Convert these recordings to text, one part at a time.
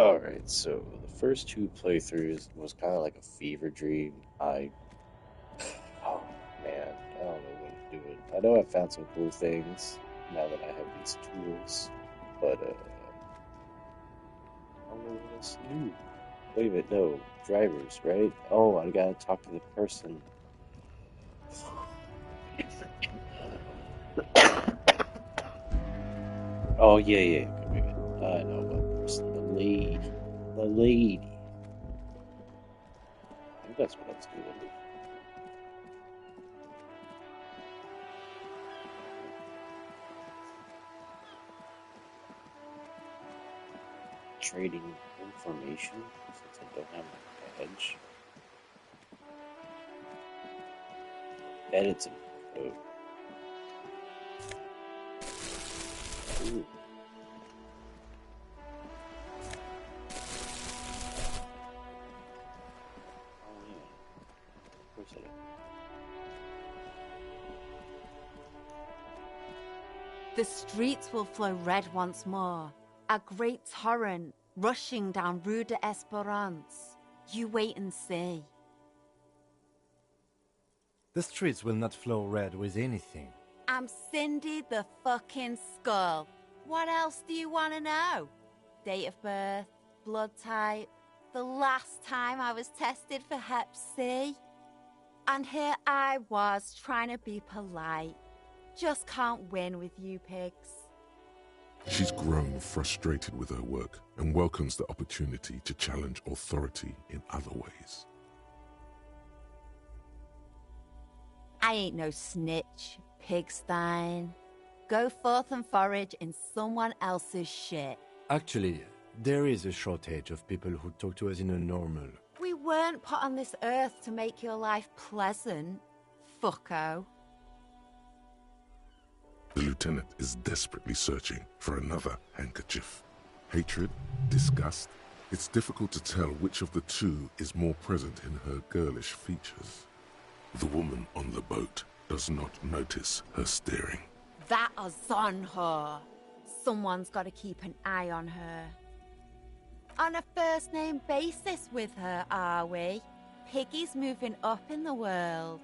Alright, so the first two playthroughs was kind of like a fever dream. Oh man, I don't know what to do. I know I found some cool things now that I have these tools, but I don't know what else to do. Wait a minute, no, drivers, right? Oh, I gotta talk to the person. Oh yeah, okay, wait a minute. I know what person. The lady. The lady. I think that's what I was doing. Trading information since I don't have my badge. Edit some code. Ooh. Oh yeah, of course I did. The streets will flow red once more, a great torrent rushing down Rue de Esperance. You wait and see. The streets will not flow red with anything. I'm Cindy the fucking Skull. What else do you want to know? Date of birth, blood type, the last time I was tested for Hep C. And here I was trying to be polite. Just can't win with you pigs. She's grown frustrated with her work and welcomes the opportunity to challenge authority in other ways. I ain't no snitch, pigstein. Go forth and forage in someone else's shit. Actually, there is a shortage of people who talk to us in a normal. We weren't put on this earth to make your life pleasant, fucko. The lieutenant is desperately searching for another handkerchief. Hatred, disgust, it's difficult to tell which of the two is more present in her girlish features. The woman on the boat does not notice her staring. That is on her. Someone's got to keep an eye on her. On a first-name basis with her, are we? Piggy's moving up in the world.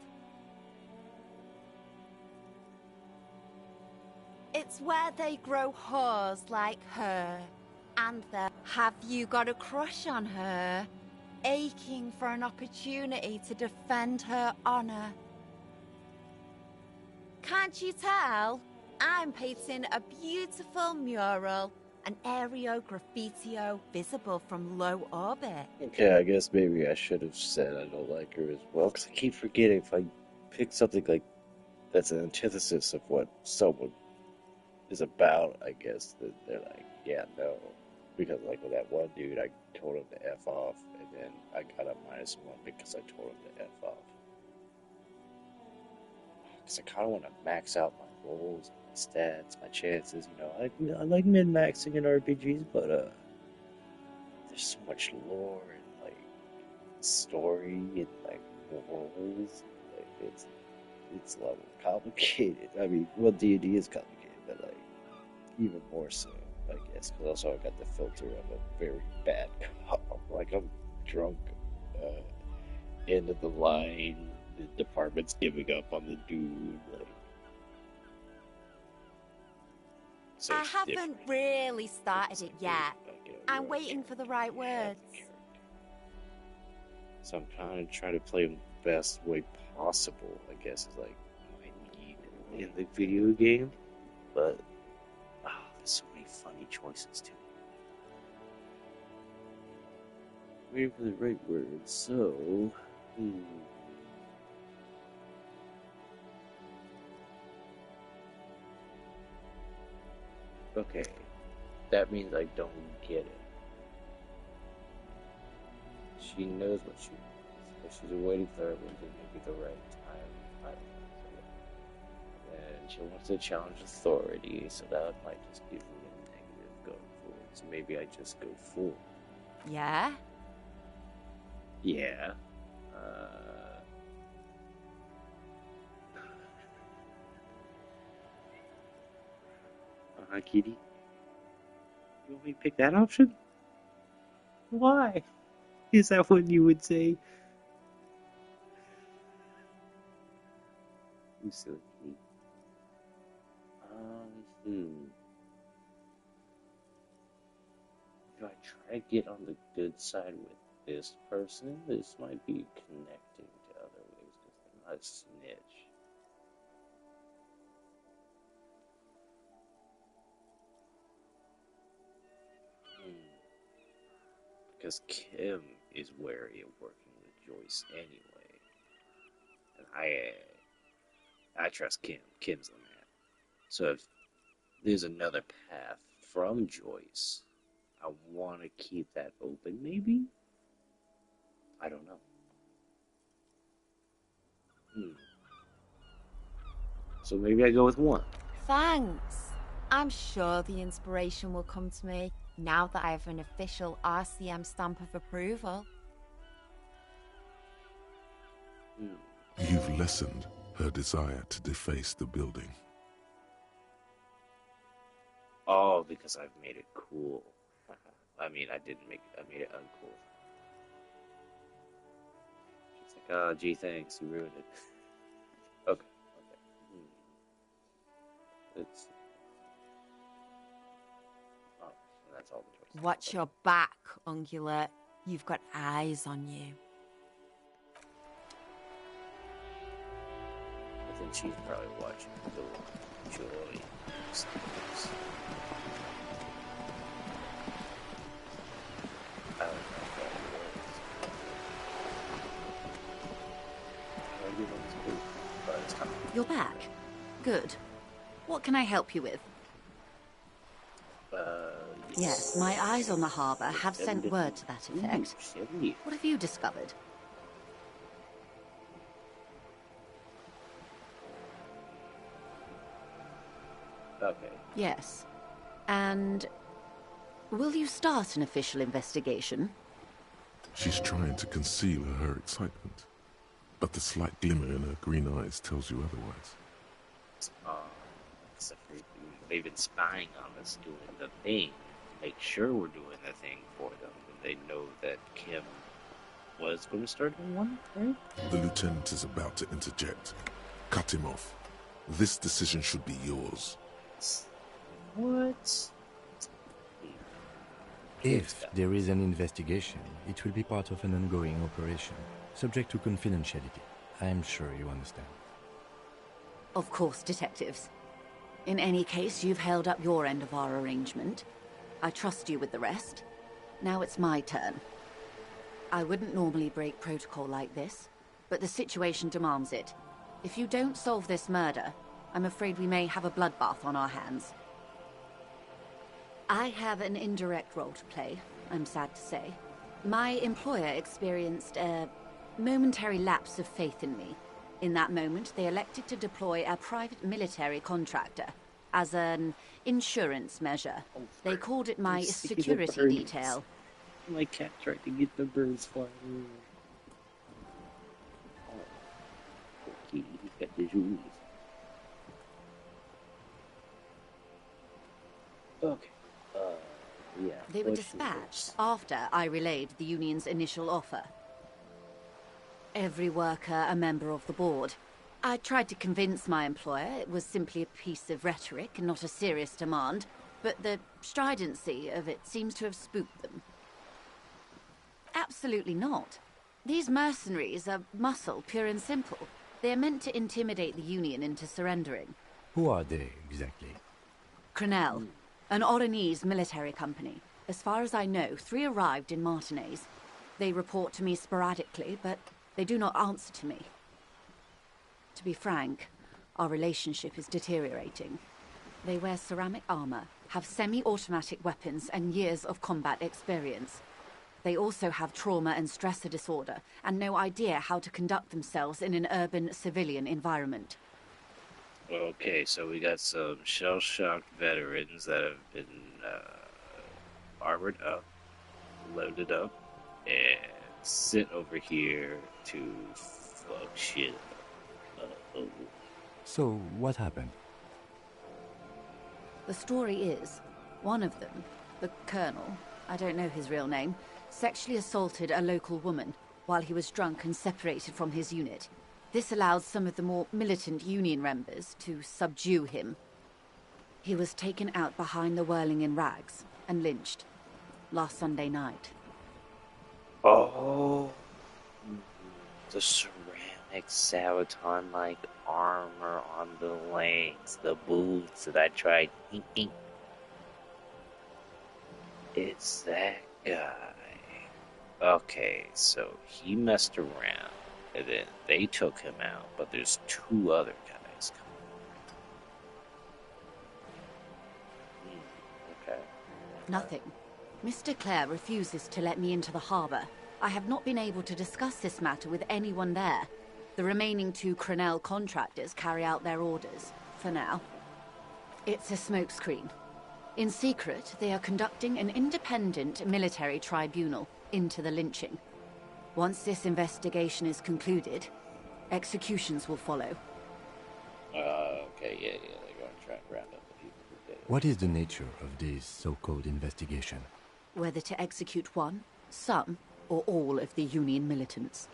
It's where they grow whores like her. And have you got a crush on her? Aching for an opportunity to defend her honor. Can't you tell? I'm painting a beautiful mural, an aereo graffitio visible from low orbit. Okay, I guess maybe I should have said I don't like her as well, because I keep forgetting if I pick something like that's an antithesis of what someone is about, I guess that they're like, yeah, no. Because like with that one dude, I told him to F off, and then I got a -1 because I told him to F off. Because I kind of want to max out my rolls, my stats, my chances. I like min-maxing in RPGs, but there's so much lore and like story and like worlds. Like it's a level complicated. I mean, well, D&D is complicated, but like even more so, I guess. Because also I got the filter of a very bad cop. Like I'm drunk, end of the line. The department's giving up on the dude. Like, so I it's haven't different. really started it yet. Like, I'm you're a waiting for the right character, you have a words. character. So I'm kind of trying to play him the best way possible, I guess, is like my need in the video game. But there's so many funny choices too. Waiting for the right words. So, okay, that means I don't get it. She knows what she wants, but she's waiting for everyone to maybe the right time. I don't know. And she wants to challenge authority, so that might just give me a negative going forward. So maybe I just go full. Yeah? Yeah. Hi, Kitty. You want me to pick that option? Why? Is that what you would say? You silly kitty. Hmm. If I try to get on the good side with this person, this might be connecting to other ways because they're not a snitch. Hmm. Because Kim is wary of working with Joyce anyway, and I trust Kim. Kim's the man. So if there's another path from Joyce, I want to keep that open. Maybe I don't know. Hmm. So maybe I go with one. Thanks. I'm sure the inspiration will come to me now that I have an official RCM stamp of approval. Hmm. You've lessened her desire to deface the building. Oh, because I've made it cool. I mean, I didn't make it. I made it uncool. She's like, oh, gee, thanks, you ruined it. Okay, okay. It's oh, that's all the choice. Watch your back, Ungulate. You've got eyes on you. I think she's probably watching the Joy series. I don't know if that was. I give him his boot, but it's time. You're back. Good. What can I help you with? Yes, my eyes on the harbour have sent word to that effect. What have you discovered? Okay. Yes. And will you start an official investigation? She's trying to conceal her excitement, but the slight glimmer in her green eyes tells you otherwise. Except they've been spying on us doing the thing. Make sure we're doing the thing for them. And they know that Kim was going to start in one, right? The lieutenant is about to interject. Cut him off. This decision should be yours. What? If there is an investigation, it will be part of an ongoing operation, subject to confidentiality. I am sure you understand. Of course, detectives. In any case, you've held up your end of our arrangement. I trust you with the rest. Now it's my turn. I wouldn't normally break protocol like this, but the situation demands it. If you don't solve this murder, I'm afraid we may have a bloodbath on our hands. I have an indirect role to play, I'm sad to say. My employer experienced a momentary lapse of faith in me. In that moment, they elected to deploy a private military contractor as an insurance measure. They called it my security detail. My cat tried to get the birds flying. Oh, poor kitty, he's got the jewels. Okay. Yeah. They were dispatched after I relayed the union's initial offer. Every worker a member of the board. I tried to convince my employer it was simply a piece of rhetoric and not a serious demand, but the stridency of it seems to have spooked them. Absolutely not. These mercenaries are muscle, pure and simple. They are meant to intimidate the Union into surrendering. Who are they, exactly? Crenell, an Oranese military company. As far as I know, 3 arrived in Martinez. They report to me sporadically, but they do not answer to me. To be frank, our relationship is deteriorating. They wear ceramic armor, have semi-automatic weapons, and years of combat experience. They also have trauma and stressor disorder, and no idea how to conduct themselves in an urban civilian environment. Okay, so we got some shell-shocked veterans that have been armored up, loaded up, and sent over here to fuck shit up. So, what happened? The story is, one of them, the colonel, I don't know his real name, sexually assaulted a local woman while he was drunk and separated from his unit. This allowed some of the more militant Union members to subdue him. He was taken out behind the whirling in rags and lynched last Sunday night. Oh, the ceramic Sabaton-like armor on the legs, the boots that I tried. It's that guy. Okay, so he messed around, and then they took him out, but there's two other guys coming. Okay. Nothing. Mr. Clare refuses to let me into the harbor. I have not been able to discuss this matter with anyone there. The remaining 2 Crenell contractors carry out their orders, for now. It's a smokescreen. In secret, they are conducting an independent military tribunal into the lynching. Once this investigation is concluded, executions will follow. Okay, yeah, they're going to try and round up the people who did it. What is the nature of this so-called investigation? Whether to execute one, some, or all of the Union militants.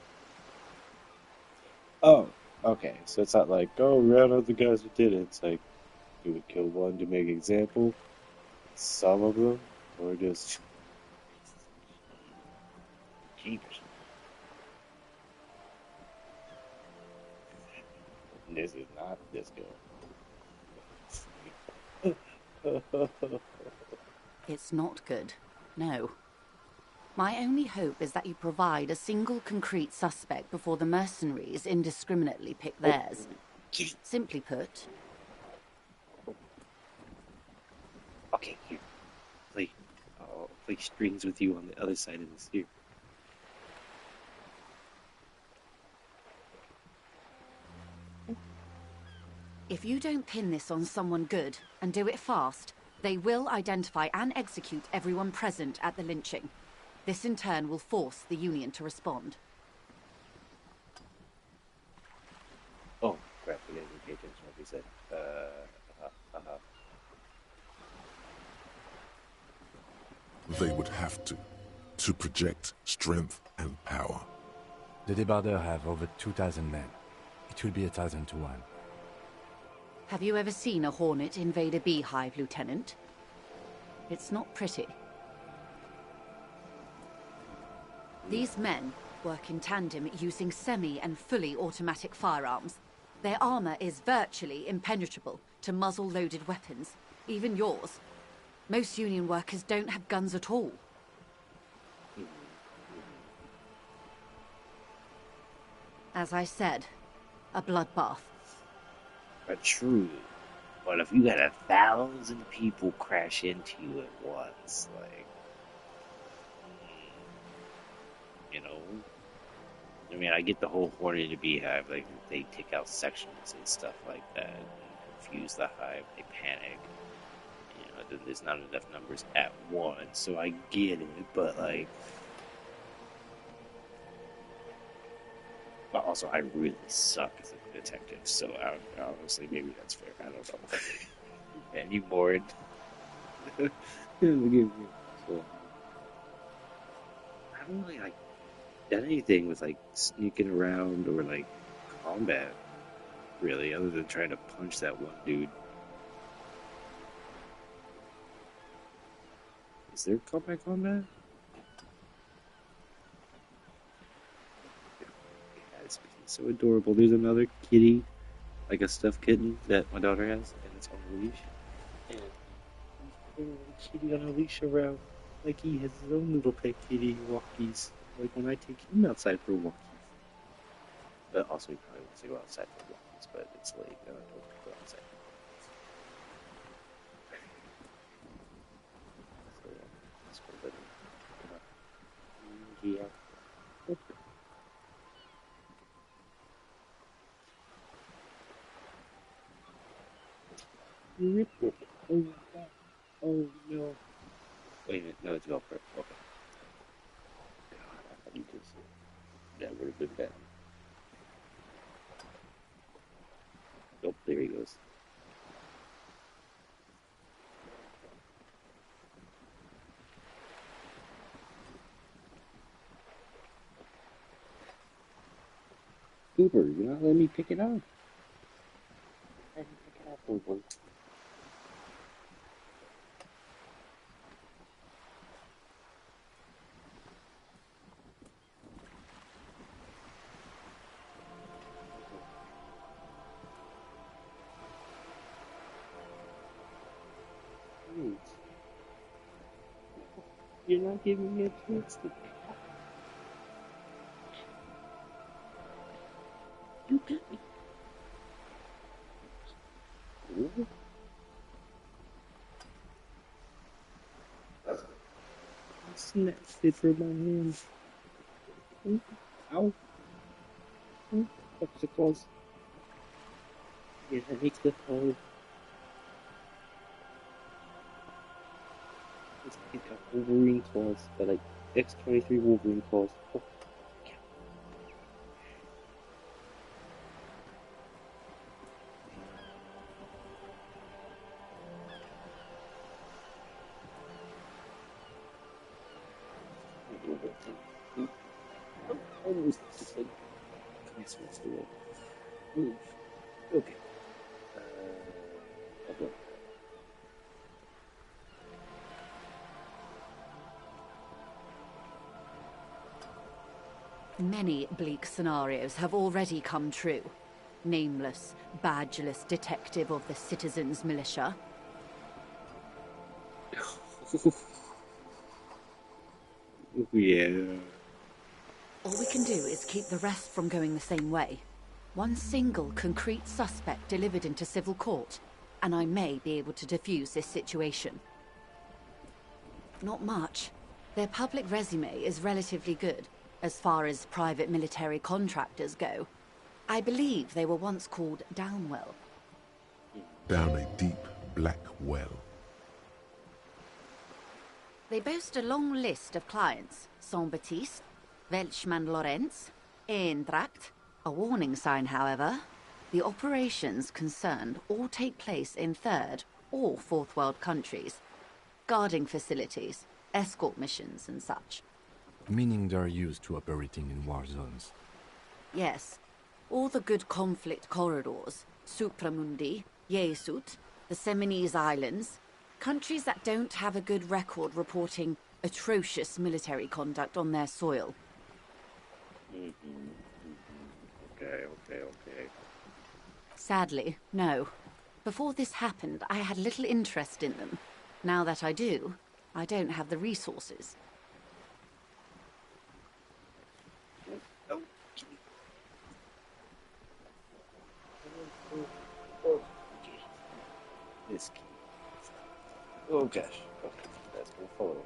Oh, okay, so it's not like, oh, round up the guys who did it. It's like, do we kill one to make an example? Some of them? Or just... Jeepers. This is not this good. It's not good, no. My only hope is that you provide a single concrete suspect before the mercenaries indiscriminately pick theirs. Simply put... Okay, here. I'll play strings with you on the other side of this here. If you don't pin this on someone good, and do it fast, they will identify and execute everyone present at the lynching. This in turn will force the Union to respond. Oh, crap, we didn't pay attention to what he said. They would have to project strength and power. The Debarders have over 2,000 men. It will be 1,000 to 1. Have you ever seen a Hornet invade a beehive, Lieutenant? It's not pretty. These men work in tandem using semi- and fully automatic firearms. Their armor is virtually impenetrable to muzzle-loaded weapons, even yours. Most Union workers don't have guns at all. As I said, a bloodbath. But true. But if you got 1,000 people crash into you at once, like, you know, I mean, I get the whole Hornet to Beehive, like, they take out sections and stuff like that, and confuse the hive, they panic. You know, there's not enough numbers at once, so I get it, but, like, but also, I really suck as a detective, so honestly, maybe that's fair. I don't know. And you bored? So, I haven't really like done anything with like sneaking around or like combat, really, other than trying to punch that one dude. Is there combat? It's so adorable. There's another kitty, like a stuffed kitten that my daughter has, and it's on a leash. And he's a kitty on a leash around, like he has his own little pet kitty walkies. Like when I take him outside for walkies. But also, he probably wants to go outside for walkies, but it's late, and I don't want to go outside. So, let's go with him. Yeah. Oh no. Wait a minute, no, it's Velcro. Okay. God, I thought you just... That would have been bad. Nope, there he goes. Cooper, you're not letting me pick it up. Let me pick it up, Cooper. Please. You're not giving me a chance to pick up. You got me. Really? I snatched it from my hands. Ow. Popsicles. Yeah, I need to hold. This kid got Wolverine claws. They're like X-23 Wolverine claws. Oh, yeah. Almost just like Christmas away. Move. Okay. Okay. Many bleak scenarios have already come true. Nameless, badgeless detective of the citizens' militia. Yeah. All we can do is keep the rest from going the same way. One single concrete suspect delivered into civil court, and I may be able to defuse this situation. Not much. Their public resume is relatively good, as far as private military contractors go. I believe they were once called Downwell. Down a deep, black well. They boast a long list of clients. Saint-Baptiste, Welchman Lorenz, Eintracht. A warning sign, however. The operations concerned all take place in third or fourth world countries. Guarding facilities, escort missions and such. Meaning they're used to operating in war zones. Yes. All the good conflict corridors, Supramundi, Yesut, the Seminese Islands, countries that don't have a good record reporting atrocious military conduct on their soil. Okay. Sadly, no. Before this happened, I had little interest in them. Now that I do, I don't have the resources. This key. Oh gosh. Okay, that's gonna fall over.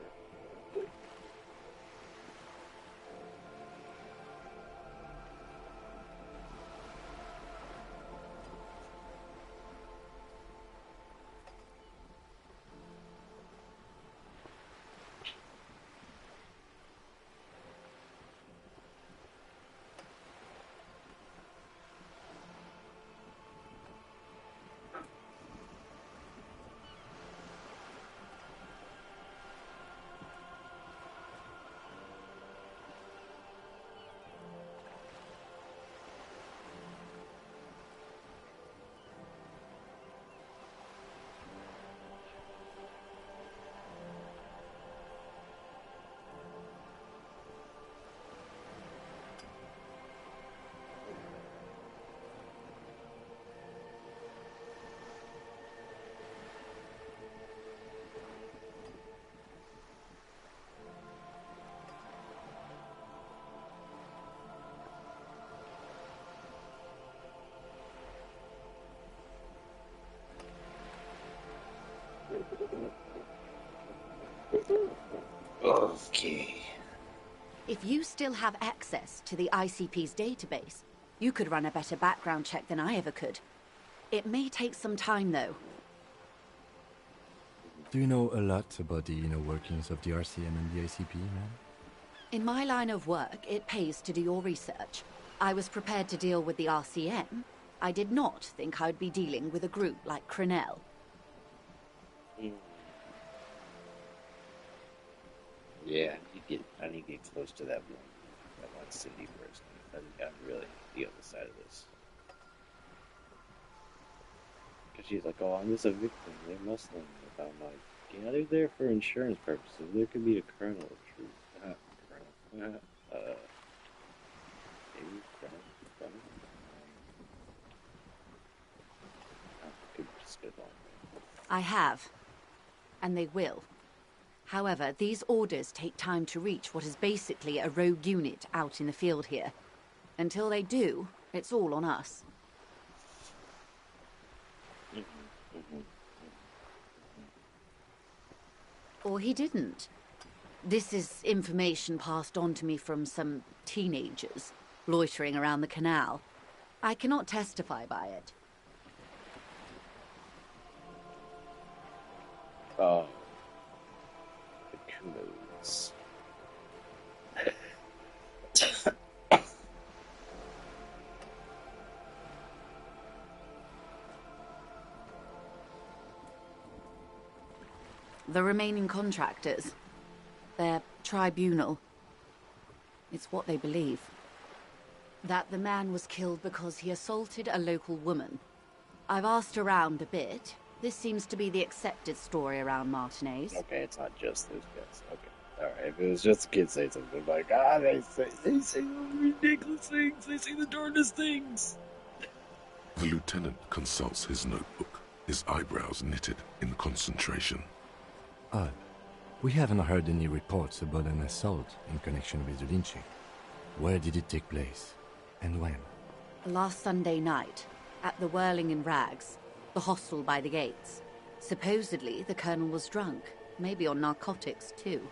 Okay. If you still have access to the ICP's database, you could run a better background check than I ever could. It may take some time, though. Do you know a lot about the inner workings of the RCM and the ICP, man? In my line of work, it pays to do your research. I was prepared to deal with the RCM. I did not think I'd be dealing with a group like Crenell. Yeah, I need to get close to that one. I want Cindy first. I'm really the other side of this. Because she's like, oh, I'm just a victim. They're Muslim. If I'm like, yeah, they're there for insurance purposes. There could be a kernel of truth. Kernel. Maybe kernel. Could spit on. I have. And they will. However, these orders take time to reach what is basically a rogue unit out in the field here. Until they do, it's all on us. Or he didn't. This is information passed on to me from some teenagers loitering around the canal. I cannot testify by it. Oh. The commodes. The remaining contractors. Their tribunal. It's what they believe. That the man was killed because he assaulted a local woman. I've asked around a bit. This seems to be the accepted story around Martinez. Okay, it's not just those guys. Okay. Alright, if it was just a kid saying something like, they say ridiculous things, they say the darndest things. The lieutenant consults his notebook, his eyebrows knitted in concentration. Odd. We haven't heard any reports about an assault in connection with the lynching. Where did it take place? And when? Last Sunday night, at the Whirling in Rags, the hostel by the gates. Supposedly, the colonel was drunk, maybe on narcotics too.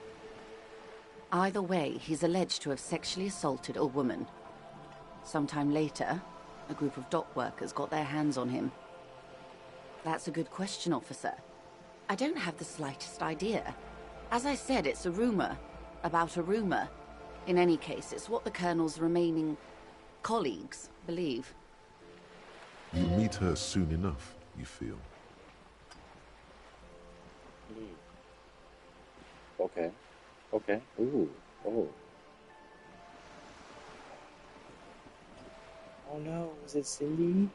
Either way, he's alleged to have sexually assaulted a woman. Sometime later, a group of dock workers got their hands on him. That's a good question, officer. I don't have the slightest idea. As I said, it's a rumor. About a rumor. In any case, it's what the colonel's remaining colleagues believe. You'll meet her soon enough, you feel. Okay. Okay. Ooh. Oh. Oh no, was it Cindy?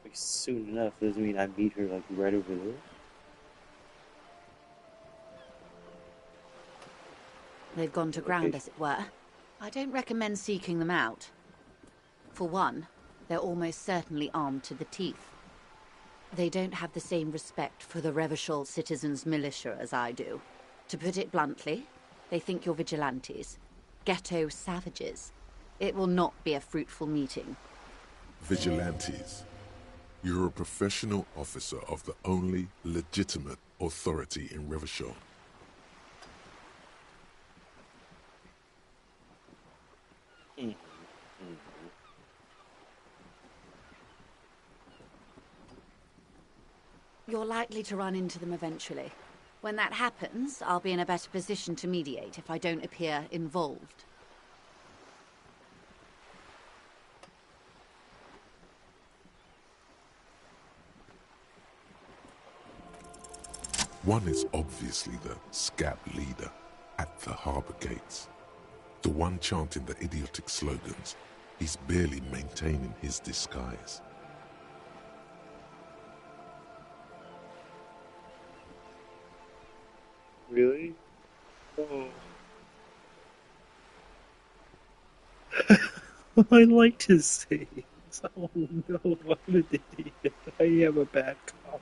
Like, soon enough doesn't mean I meet her like right over there. They've gone to ground, as it were. I don't recommend seeking them out. For one, they're almost certainly armed to the teeth. They don't have the same respect for the Revachol citizens' militia as I do. To put it bluntly, they think you're vigilantes. Ghetto savages. It will not be a fruitful meeting. Vigilantes. You're a professional officer of the only legitimate authority in Revachol. You're likely to run into them eventually. When that happens, I'll be in a better position to mediate if I don't appear involved. One is obviously the scat leader at the harbor gates. The one chanting the idiotic slogans. He's barely maintaining his disguise. Really? Oh. I liked his sayings. Oh no, I'm an idiot. I am a bad cop.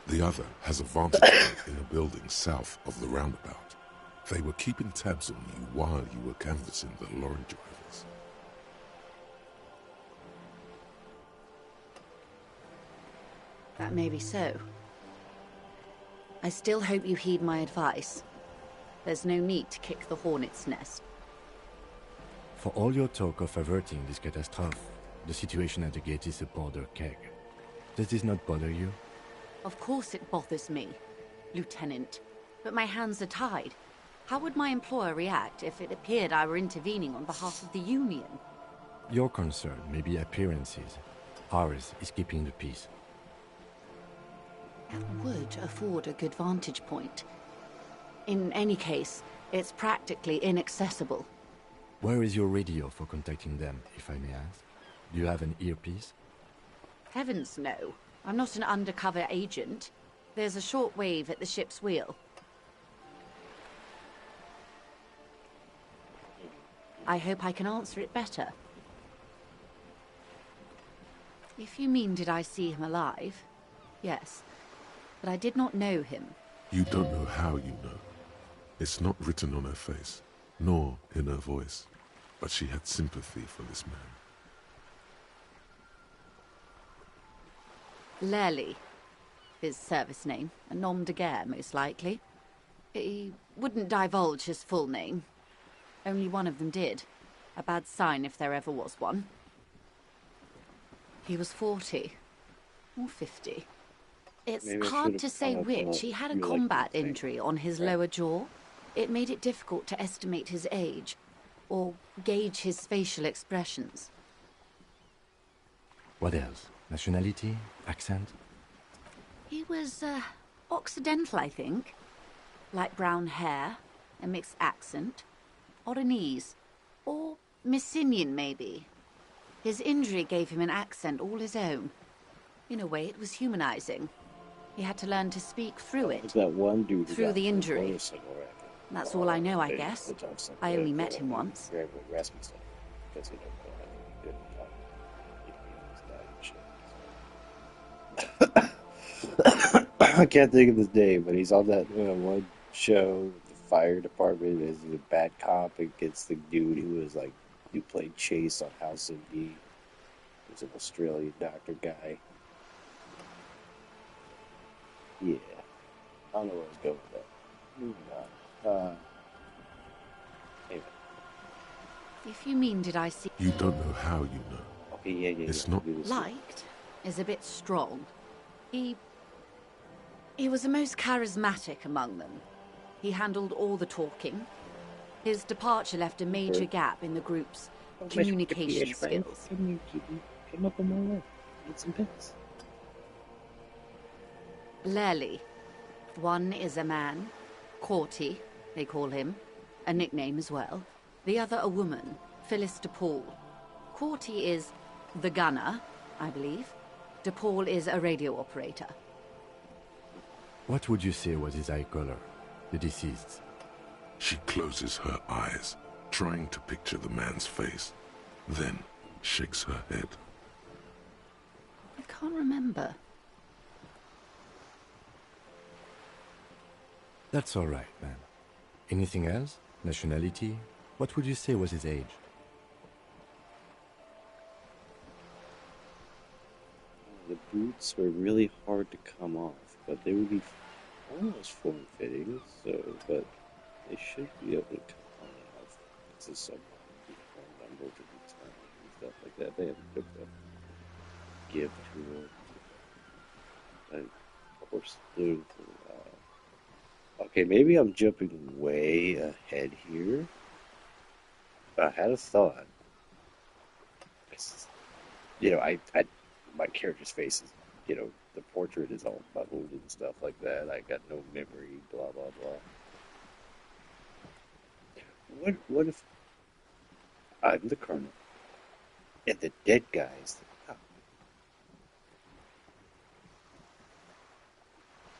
The other has a vantage point in a building south of the roundabout. They were keeping tabs on you while you were canvassing the lorry drivers. That may be so. I still hope you heed my advice. There's no need to kick the hornet's nest. For all your talk of averting this catastrophe, the situation at the gate is a border keg. Does this not bother you? Of course it bothers me, Lieutenant. But my hands are tied. How would my employer react if it appeared I were intervening on behalf of the Union? Your concern may be appearances. Ours is keeping the peace. That would afford a good vantage point. In any case, it's practically inaccessible. Where is your radio for contacting them, if I may ask? Do you have an earpiece? Heavens no. I'm not an undercover agent. There's a shortwave at the ship's wheel. I hope I can answer it better. If you mean did I see him alive, yes. But I did not know him. You don't know how you know. It's not written on her face, nor in her voice, but she had sympathy for this man. Lely, his service name, a nom de guerre, most likely. He wouldn't divulge his full name. Only one of them did. A bad sign if there ever was one. He was 40, or 50. It's Maybe I hard should've to say hung up which. on He had a you like combat that thing. injury on his Right. lower jaw. It made it difficult to estimate his age, or gauge his facial expressions. What else? Nationality? Accent? He was, Occidental, I think. Light brown hair, a mixed accent, Oranese, or Messinian, maybe. His injury gave him an accent all his own. In a way, it was humanizing. He had to learn to speak through There's it. that one dude who Through got the in a injury. motorcycle wreck. That's all I know, I They- guess. they talk something I only like met that, him once. Very raspy stuff. Because you don't have any good talk. I can't think of his name, but he's on that one show, the fire department. Is a bad cop against the dude who was like, who played Chase on House of D. He's an Australian doctor guy. Yeah. I don't know where I was going with that. Moving on. Anyway. If you mean did I see... You don't know how you know. Okay, yeah. It's not- Liked is a bit strong. He was the most charismatic among them. He handled all the talking. His departure left a major gap in the group's communication skills. Come up on my way. Eat some pits. Lely. One is a man, Corty, they call him, a nickname as well. The other a woman, Phyllis DePaul. Corty is the gunner, I believe. DePaul is a radio operator. What would you say was his eye color? The deceased's. She closes her eyes, trying to picture the man's face, then shakes her head. I can't remember. That's all right, man. Anything else? Nationality? What would you say was his age? The boots were really hard to come off, but they would be almost form-fitting, but they should be able to come off. This is some phone number to return and stuff like that. They have a give to it. And of course, okay, maybe I'm jumping way ahead here. But I had a thought. My character's face is, the portrait is all bubbled and stuff like that. I got no memory, blah, blah, blah. What if I'm the colonel and the dead guy is the cop?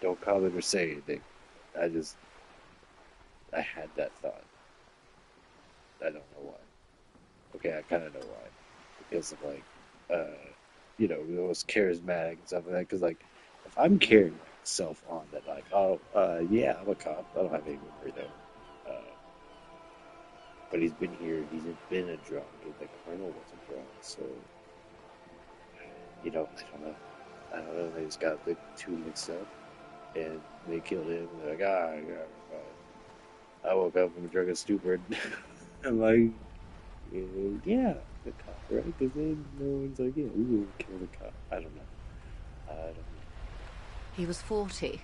Don't comment or say anything. I had that thought. I don't know why. Okay, I kind of know why. Because of, it was charismatic and stuff like that. Because, if I'm carrying myself on that, yeah, I'm a cop. I don't have any memory, though. But he's been here. He's been a drunk. And the colonel was a drunk. So, I don't know. They just got the two mixed up. And they killed him. They're like, I woke up from a drunken stupor. I'm like, yeah, the cop, right? Because then no one's like, yeah, we would kill the cop. I don't know. He was 40,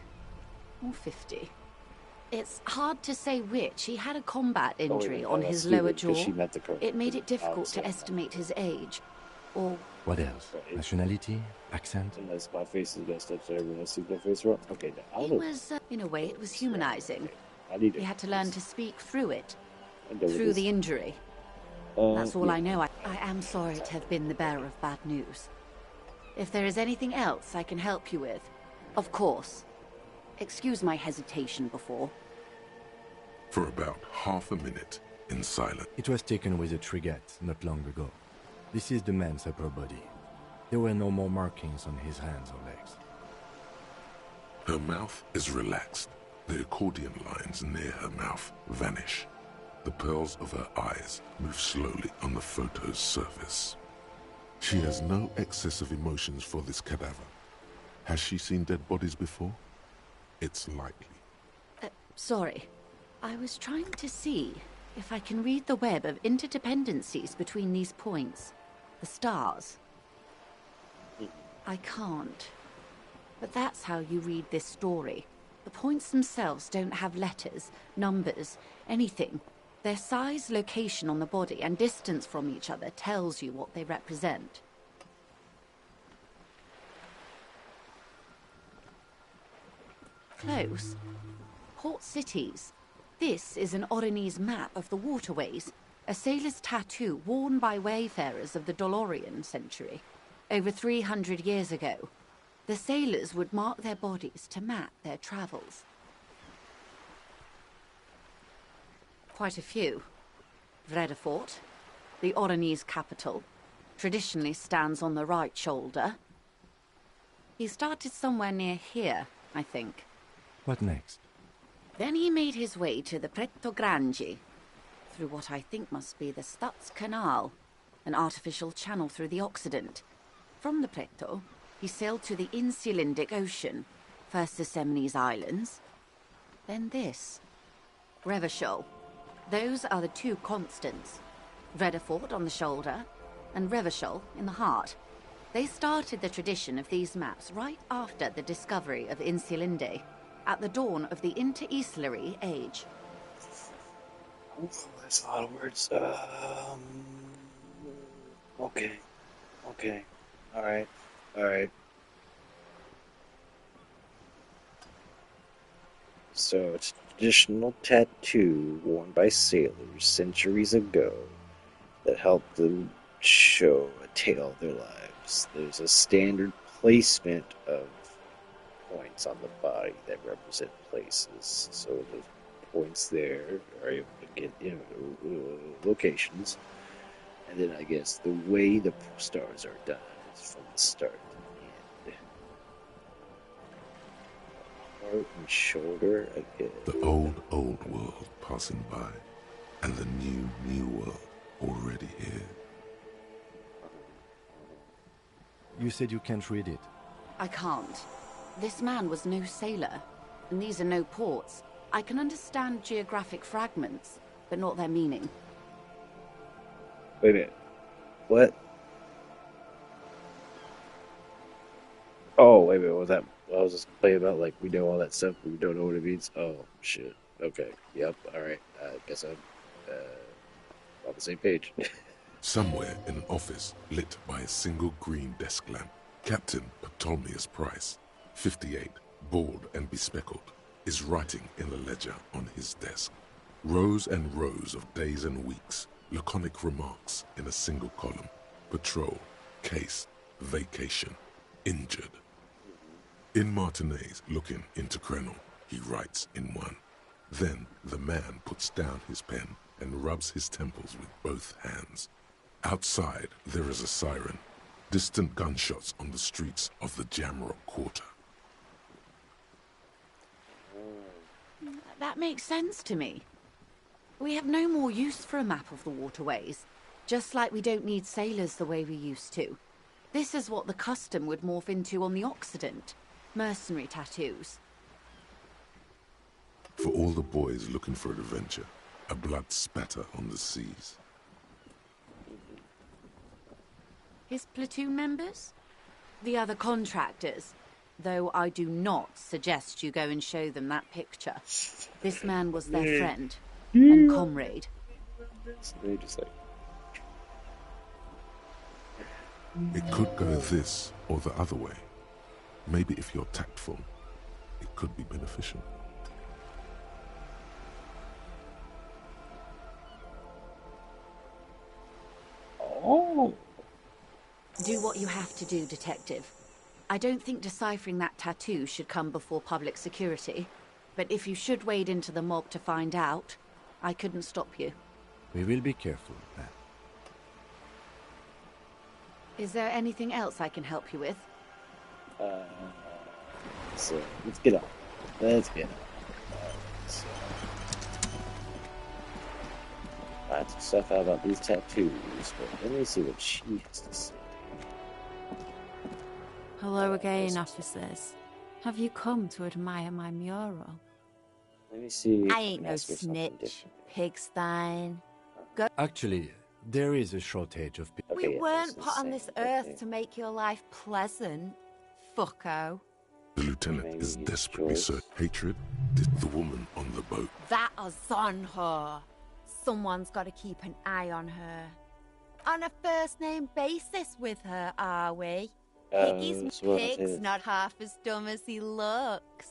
or 50. It's hard to say which. He had a combat injury on his lower jaw. It made it difficult to estimate his age. Or... What else? Right. Nationality? Accent? Unless my face is messed up, so everyone else sees my face wrong. Okay, now He was, in a way, it was humanizing. I need He to. had to learn to speak through it, I'm done with through this. the injury. That's all Yeah. I know. I am sorry to have been the bearer of bad news. If there is anything else I can help you with, of course. Excuse my hesitation before. For about half a minute, in silence. It was taken with a frigate not long ago. This is the man's upper body. There were no more markings on his hands or legs. Her mouth is relaxed. The accordion lines near her mouth vanish. The pearls of her eyes move slowly on the photo's surface. She has no excess of emotions for this cadaver. Has she seen dead bodies before? It's likely. Sorry. I was trying to see if I can read the web of interdependencies between these points. The stars. I can't. But that's how you read this story. The points themselves don't have letters, numbers, anything. Their size, location on the body, and distance from each other tells you what they represent. Close. Port cities. This is an Oronese map of the waterways, a sailor's tattoo worn by wayfarers of the Dolorian century, over 300 years ago. The sailors would mark their bodies to map their travels. Quite a few. Vredefort, the Oronese capital, traditionally stands on the right shoulder. He started somewhere near here, I think. What next? Then he made his way to the Pretto Grande, through what I think must be the Stutz Canal, an artificial channel through the Occident. From the Pretto, he sailed to the Insulindic Ocean, first the Semines Islands, then this. Revachol. Those are the two constants. Vredefort on the shoulder, and Revachol in the heart. They started the tradition of these maps right after the discovery of Insulinde, at the dawn of the Interinsulary Age. That's a lot of words. Okay. Alright. So it's a traditional tattoo worn by sailors centuries ago that helped them show a tale of their lives. There's a standard placement of points on the body that represent places. So the points there are able to get locations. And then I guess the way the stars are done is from the start to the end. Heart and shoulder, I guess. The old world passing by, and the new world already here. You said you can't read it. I can't. This man was no sailor, and these are no ports. I can understand geographic fragments, but not their meaning. Wait a minute. What? Oh, wait a minute. Was that? I was just playing about like we know all that stuff, but we don't know what it means. Oh shit. Okay. Yep. All right. I guess I'm on the same page. Somewhere in an office lit by a single green desk lamp, Captain Ptolemaeus Price, 58, bald and bespectacled, is writing in a ledger on his desk. Rows and rows of days and weeks, laconic remarks in a single column. Patrol, case, vacation, injured. In Martinez, looking into Krenel, he writes in one. Then the man puts down his pen and rubs his temples with both hands. Outside, there is a siren. Distant gunshots on the streets of the Jamrock Quarter. That makes sense to me. We have no more use for a map of the waterways, just like we don't need sailors the way we used to. This is what the custom would morph into on the Occident. Mercenary tattoos. For all the boys looking for adventure, a blood spatter on the seas. His platoon members? The other contractors. Though I do not suggest you go and show them that picture. This man was their friend and comrade. They just like. It could go this or the other way. Maybe if you're tactful, it could be beneficial. Oh. Do what you have to do, Detective. I don't think deciphering that tattoo should come before public security. But if you should wade into the mob to find out, I couldn't stop you. We will be careful, ma'am. Is there anything else I can help you with? So let's get on. Let's get on. So, find some stuff out about these tattoos, but let me see what she has to say. Hello again, officers. Have you come to admire my mural? Let me see. I ain't no ask her something snitch, different. pigstein. Actually, there is a shortage of people. Okay, We yeah, weren't that's put on insane, this okay. earth to make your life pleasant, fucko. The lieutenant Maybe is it's desperately yours. searching. Hatred is the woman on the boat. That is on her. Someone's got to keep an eye on her. On a first-name basis with her, are we? Piggy's So what is pig's it? not half as dumb as he looks.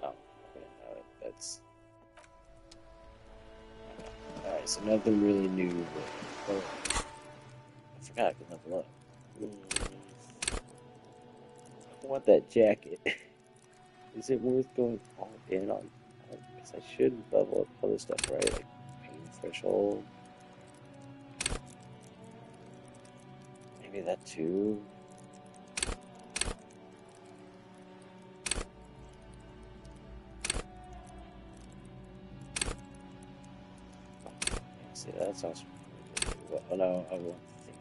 Oh, okay, no, that's... Alright, so nothing really new, but... Oh, I forgot I could level up. I want that jacket. Is it worth going all in on? Because I should level up other stuff, right? Like pain threshold. Maybe that too. Yeah, see, that sounds really good. Well, no, I won't think.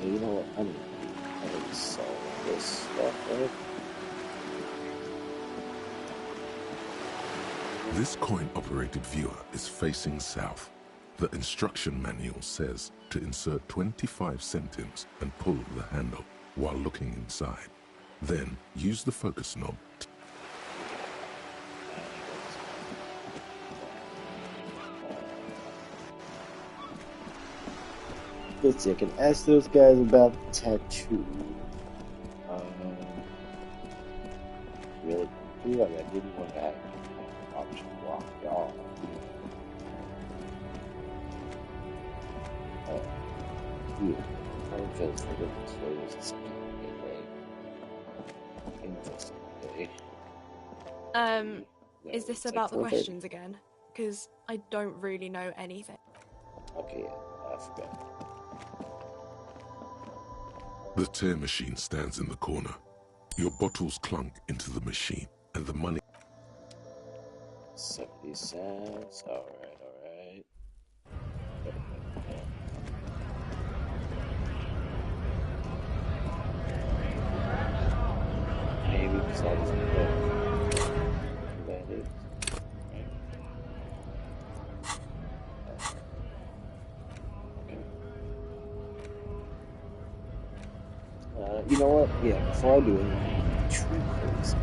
You know what? I'm gonna solve this stuff, right? This coin-operated viewer is facing south. The instruction manual says to insert 25 centimes and pull the handle while looking inside. Then use the focus knob to Let's see, I can ask those guys about the tattoo. Really? I mean, I didn't want to have option locked off. Yeah. Because they're going to close at some point, right? Interesting. Okay. No, Is this it's like about the 4:30. questions again? Because I don't really know anything. Okay, yeah, I forgot. The tear machine stands in the corner. Your bottles clunk into the machine, and the money 70 cents. Alright, alright. Maybe because I was that is. Right? Okay. You know what? Yeah, before I do anything too crazy,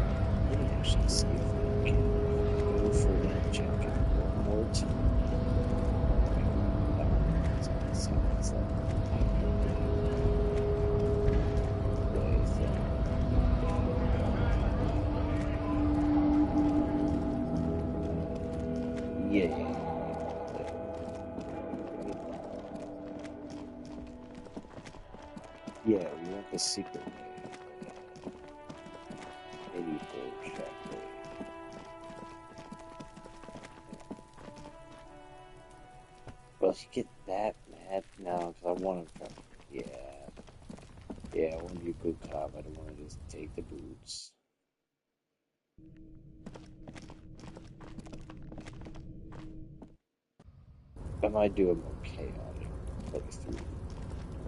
let me actually see if I can go for that jacket one more time. Let's see what's that. Yeah. Yeah, we want the secret way. Maybe for track way. Well, you get that mad now because I want to. Yeah. Yeah, I want to be a good cop. I don't want to just take the boots. I might do a more chaotic playthrough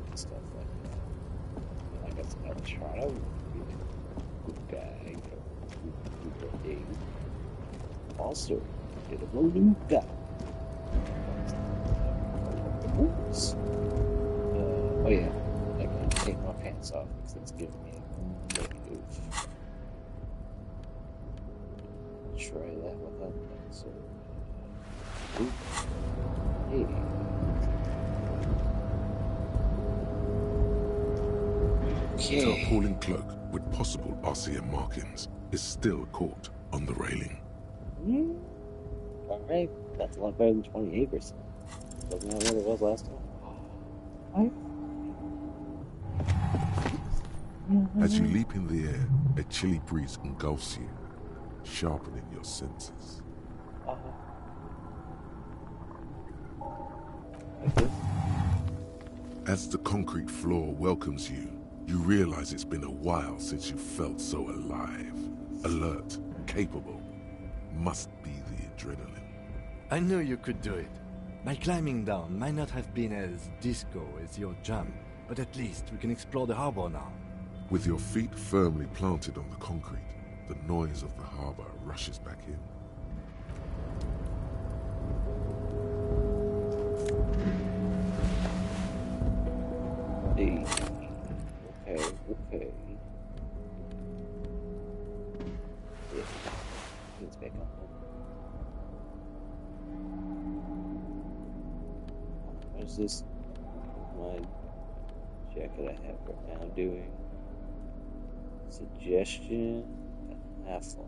and stuff like that. Like I said, I'm trying to be a good guy, good day. Also, Get a beluga. Oops. Oh yeah, I can take my pants off because it's giving me a oof. Try that without that. So, hey. The tarpaulin cloak with possible RCM markings is still caught on the railing. Alright, that's a lot better than 28%. Wasn't that what it was last time? As you leap in the air, a chilly breeze engulfs you, sharpening your senses. Okay. As the concrete floor welcomes you, you realize it's been a while since you felt so alive, alert, capable. Must be the adrenaline. I knew you could do it. My climbing down might not have been as disco as your jump, but at least we can explore the harbor now. With your feet firmly planted on the concrete, the noise of the harbor rushes back in. Hey. Okay. Yeah. Let's back up. What is this? My jacket I have right now doing? Suggestion and half-life.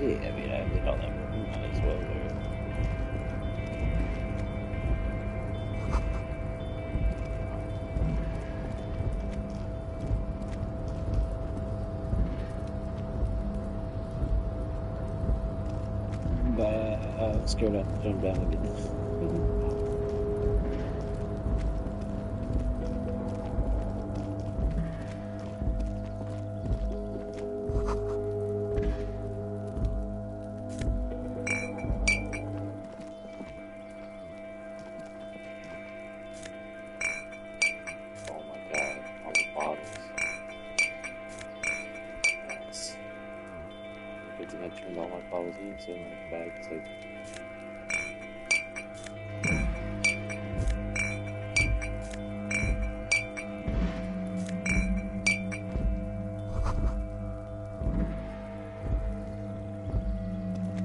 Yeah, I mean, I did all that work. Might as well wear it. But I'm scared I have to jump down again. I turned all my bottles in, so my bag's like.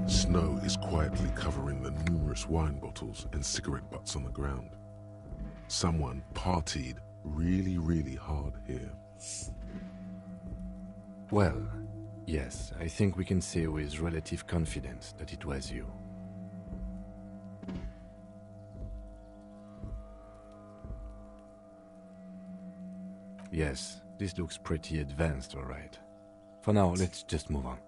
Snow is quietly covering the numerous wine bottles and cigarette butts on the ground. Someone partied really hard here. Well, yes, I think we can say with relative confidence that it was you. Yes, this looks pretty advanced, all right. For now, let's just move on.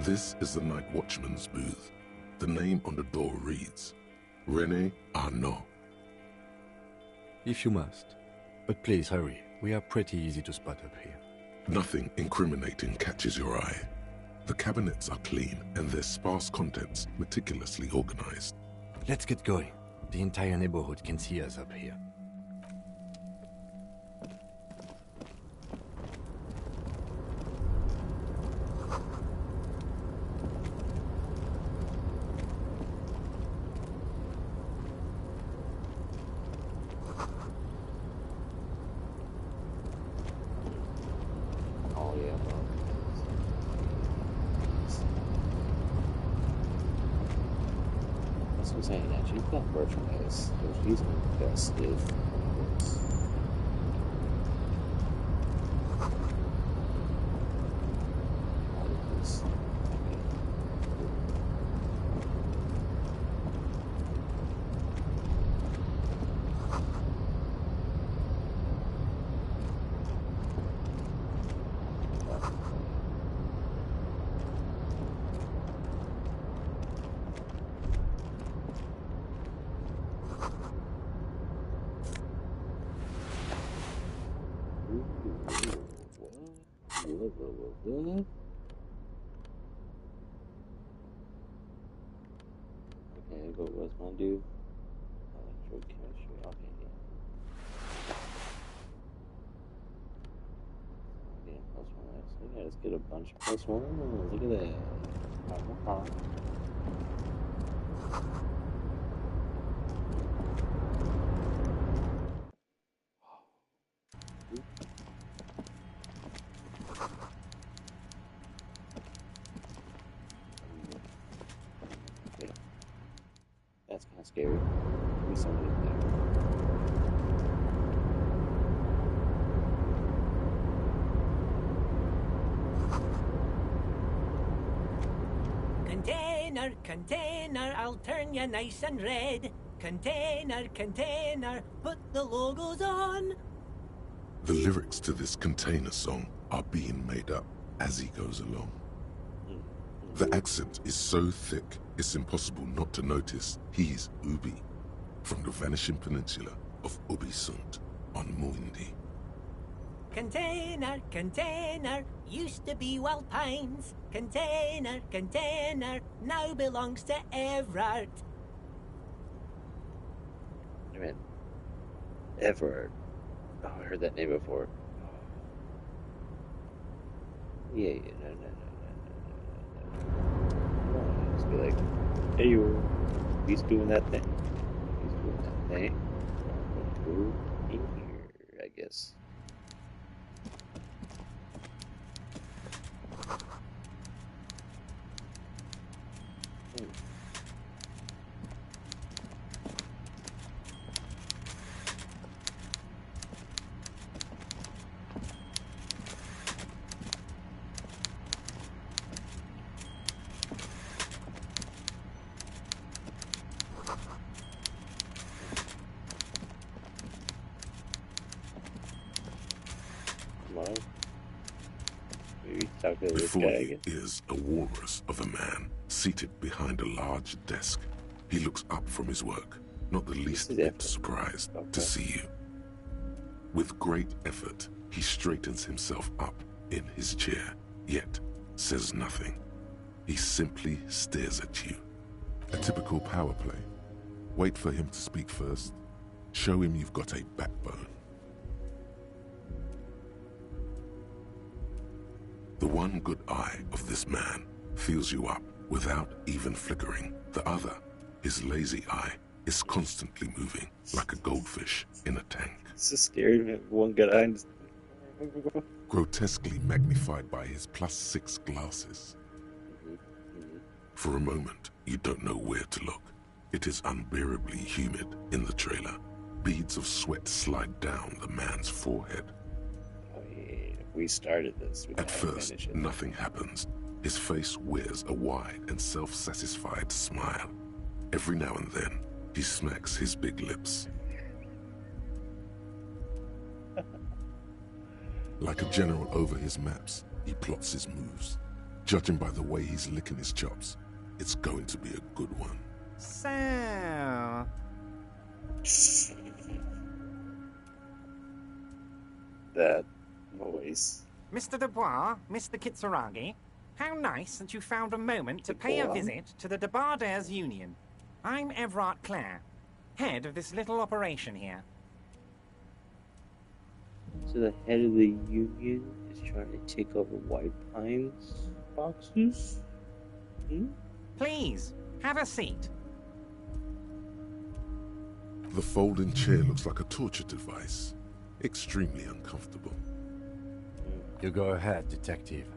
This is the night watchman's booth. The name on the door reads, René Arnaud. If you must. But please hurry, we are pretty easy to spot up here. Nothing incriminating catches your eye. The cabinets are clean and their sparse contents meticulously organized. Let's get going. The entire neighborhood can see us up here. Saying that you've got merchandise. She's invested. What? Okay, go. What's my do? Electrochemistry. Okay, yeah. Okay, plus one. So yeah, let's get a bunch of plus one. Look at that. Okay, that's kind of scary. Maybe somebody there. Container, container, I'll turn you nice and red. Container, container, put the logos on. The lyrics to this container song are being made up as he goes along. The accent is so thick, it's impossible not to notice he's Ubi, from the vanishing peninsula of Ubisunt on Muindi. Container, container, used to be Wild Pines. Container, container, now belongs to Everard. I mean, Everard. Oh, I heard that name before. Yeah, no. Just be like, hey, he's doing that thing. He's doing that thing. Go in here, I guess. Maybe talk to this Before guy you again. is a walrus of a man seated behind a large desk. He looks up from his work, not the least bit surprised to see you. With great effort, he straightens himself up in his chair, yet says nothing. He simply stares at you. A typical power play. Wait for him to speak first. Show him you've got a backbone. The one good eye of this man fills you up without even flickering. The other, his lazy eye, is constantly moving like a goldfish in a tank. It's just scary. One good eye. Grotesquely magnified by his +6 glasses. For a moment, you don't know where to look. It is unbearably humid in the trailer. Beads of sweat slide down the man's forehead. We started this. At first, nothing happens. His face wears a wide and self-satisfied smile. Every now and then, he smacks his big lips. Like a general over his maps, he plots his moves. Judging by the way he's licking his chops, it's going to be a good one. So... that voice. Mr. Dubois, Mr. Kitsuragi, how nice that you found a moment to pay a visit to the Debardairs Union. I'm Everard Clare, head of this little operation here. So the head of the union is trying to take over White Pines boxes? Please, have a seat. The folding chair looks like a torture device. Extremely uncomfortable. You go ahead, detective.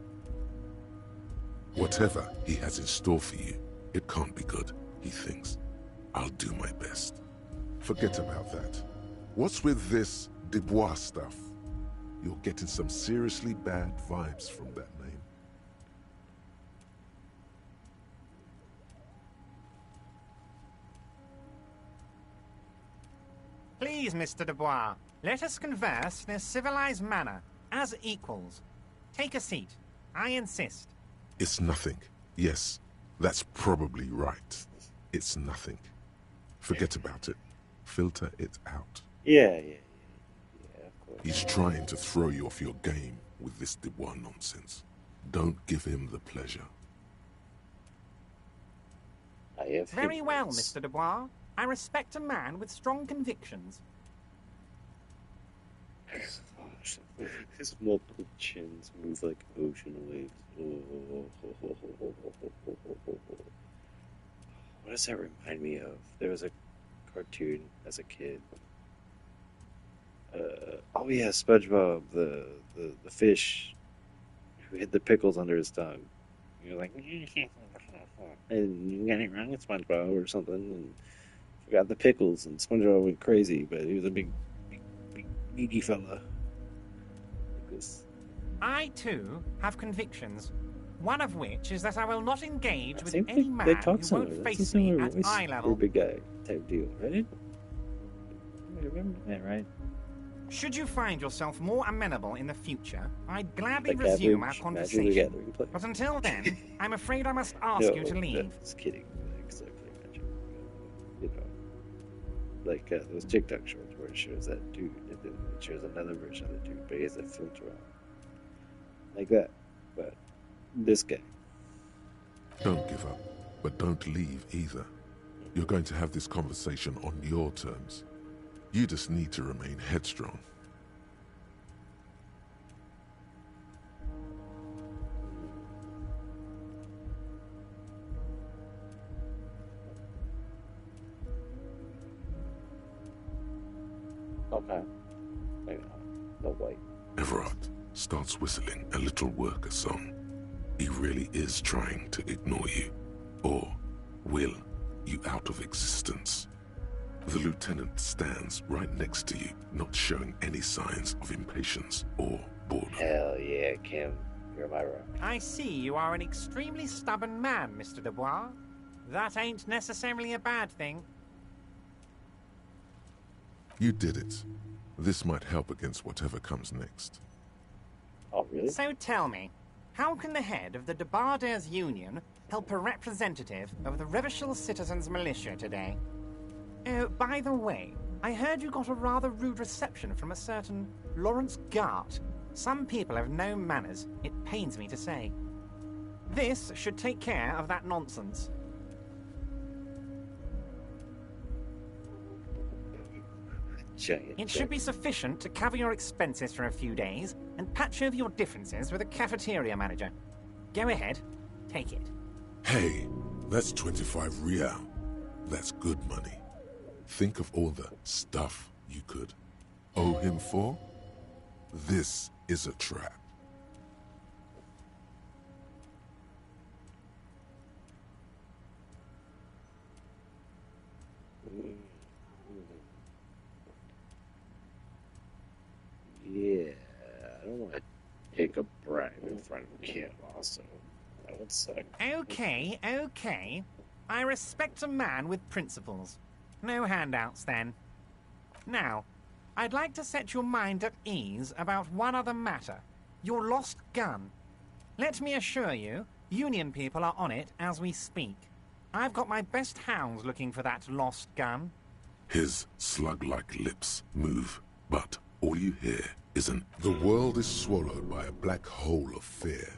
Whatever he has in store for you, it can't be good, he thinks. I'll do my best. Forget about that. What's with this Dubois stuff? You're getting some seriously bad vibes from that name. Please, Mr. Dubois, let us converse in a civilized manner, as equals. Take a seat. I insist. It's nothing. Yes, that's probably right. It's nothing. Forget about it. Filter it out. Yeah, of course. He's trying to throw you off your game with this Dubois nonsense. Don't give him the pleasure. I have Very well, hindrance. Mr. Dubois. I respect a man with strong convictions. His multiple chins move like ocean waves. What does that remind me of? There was a cartoon as a kid. Oh yeah, SpongeBob, the fish who hid the pickles under his tongue. You're like, and you got it wrong, SpongeBob, or something, and forgot the pickles, and SpongeBob went crazy, but he was a big meaty fella. Like this. I, too, have convictions. One of which is that I will not engage with Seems any like man they who talk similar. won't That's a face me similar at voice eye for level. a big guy type deal, right? I remember that, right? Should you find yourself more amenable in the future, I'd gladly Like resume our average Magic the conversation. Gathering player. But until then, I'm afraid I must ask No, you to leave. just kidding. Because I play Magic. You know, like those TikTok shorts where it shows that dude, and then it shows another version of the dude, but he has a filter on, like that. But this guy. Don't give up, but don't leave either. You're going to have this conversation on your terms. You just need to remain headstrong. Okay. No white. Everard starts whistling a little worker song. He really is trying to ignore you, or will you out of existence. The lieutenant stands right next to you, not showing any signs of impatience or boredom. Hell yeah, Kim. You're my rock. I see you are an extremely stubborn man, Mr. Dubois. That ain't necessarily a bad thing. You did it. This might help against whatever comes next. Oh, really? So tell me, how can the head of the Debarders Union help a representative of the Revachol Citizens Militia today? Oh, by the way, I heard you got a rather rude reception from a certain Lawrence Gart. Some people have no manners, it pains me to say. This should take care of that nonsense. Giant. It should be sufficient to cover your expenses for a few days and patch over your differences with a cafeteria manager. Go ahead, take it. Hey, that's 25 real. That's good money. Think of all the stuff you could owe him for. This is a trap. Yeah, I don't want to take a bribe in front of Kim, also. That would suck. Okay, okay. I respect a man with principles. No handouts, then. Now, I'd like to set your mind at ease about one other matter. Your lost gun. Let me assure you, Union people are on it as we speak. I've got my best hounds looking for that lost gun. His slug-like lips move, but all you hear is "The world is swallowed by a black hole of fear.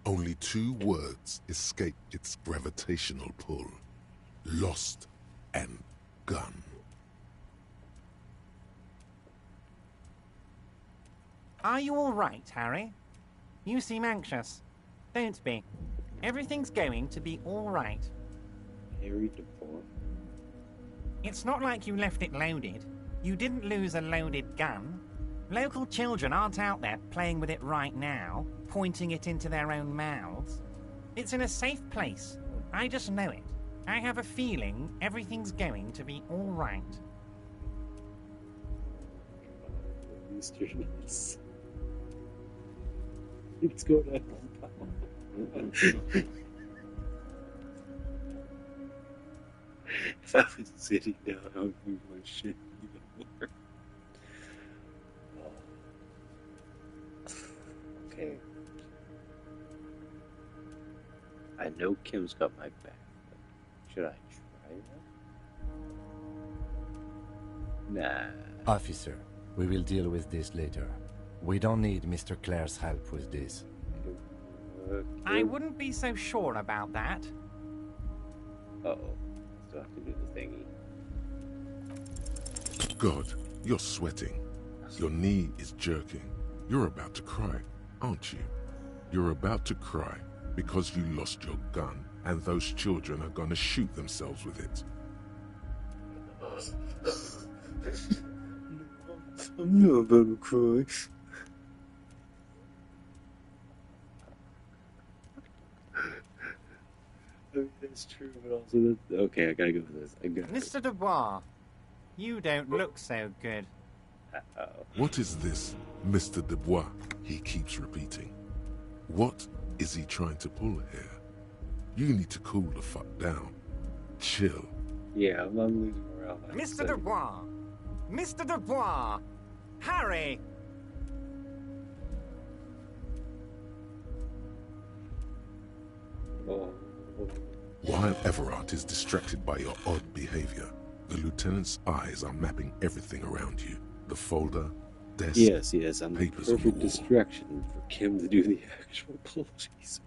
Only 2 words escape its gravitational pull. Lost and gun." Are you all right, Harry? You seem anxious. Don't be. Everything's going to be all right. Harry DePaul. It's not like you left it loaded. You didn't lose a loaded gun. Local children aren't out there playing with it right now, pointing it into their own mouths. It's in a safe place. I just know it. I have a feeling everything's going to be all right. Easterness. It's going to If I was sitting down, I would move my shit even more. Okay. I know Kim's got my back. Should I try that? Nah. Officer, we will deal with this later. We don't need Mr. Clare's help with this. I wouldn't be so sure about that. Uh-oh. Still have to do the thingy. God, you're sweating. Your knee is jerking. You're about to cry, aren't you? You're about to cry because you lost your gun and those children are gonna shoot themselves with it. I'm not about to cry. I mean, that's true, but also that's... Okay, I gotta go with this. I got it. Mr. Dubois, you don't look so good. Uh-oh. What is this, Mr. Dubois? He keeps repeating. What is he trying to pull here? You need to cool the fuck down. Chill. Yeah, I'm losing morale. Mr. Dubois! Mr. Dubois! Harry! Oh. While Everard is distracted by your odd behavior, the lieutenant's eyes are mapping everything around you. The folder, desk, Yes, I'm the papers on the perfect wall. distraction for Kim to do the actual policies.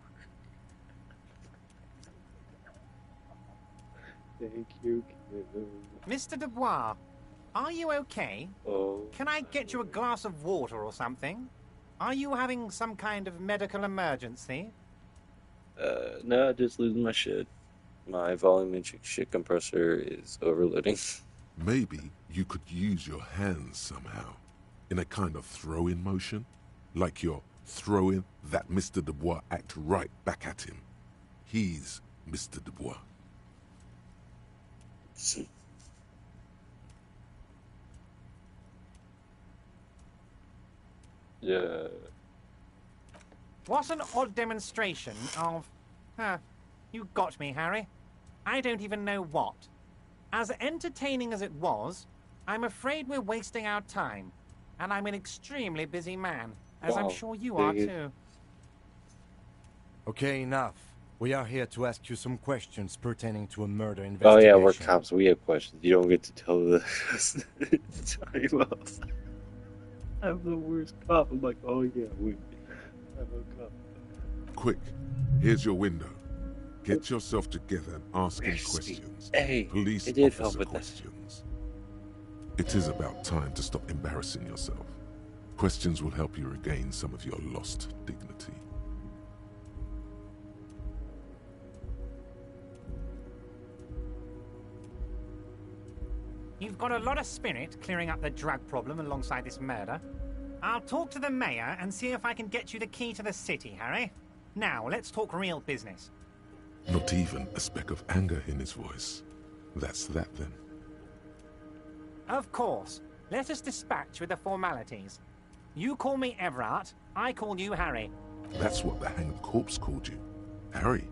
Thank you, Kim. Mr. Dubois, are you okay? Oh. Can I get you a glass of water or something? Are you having some kind of medical emergency? No, just losing my shit. My volumetric shit compressor is overloading. Maybe you could use your hands somehow, in a kind of throw-in motion, like you're throwing that Mr. Dubois act right back at him. He's Mr. Dubois. Yeah. What an odd demonstration of... you got me, Harry. I don't even know what. As entertaining as it was, I'm afraid we're wasting our time. And I'm an extremely busy man, as I'm Wow, sure you are big. too. Okay, enough. We are here to ask you some questions pertaining to a murder Oh investigation. yeah, we're cops. We have questions. You don't get to tell the time off. I'm the worst cop. I'm like, oh yeah, wait. I'm a cop. Quick, here's your window. Get yourself together and ask him Where's Speed? questions. Hey, Police it did help officer with that. questions. It is about time to stop embarrassing yourself. Questions will help you regain some of your lost dignity. You've got a lot of spirit clearing up the drug problem alongside this murder. I'll talk to the mayor and see if I can get you the key to the city, Harry. Now, let's talk real business. Not even a speck of anger in his voice. That's that then. Of course. Let us dispatch with the formalities. You call me Everard, I call you Harry. That's what the hanged corpse called you. Harry.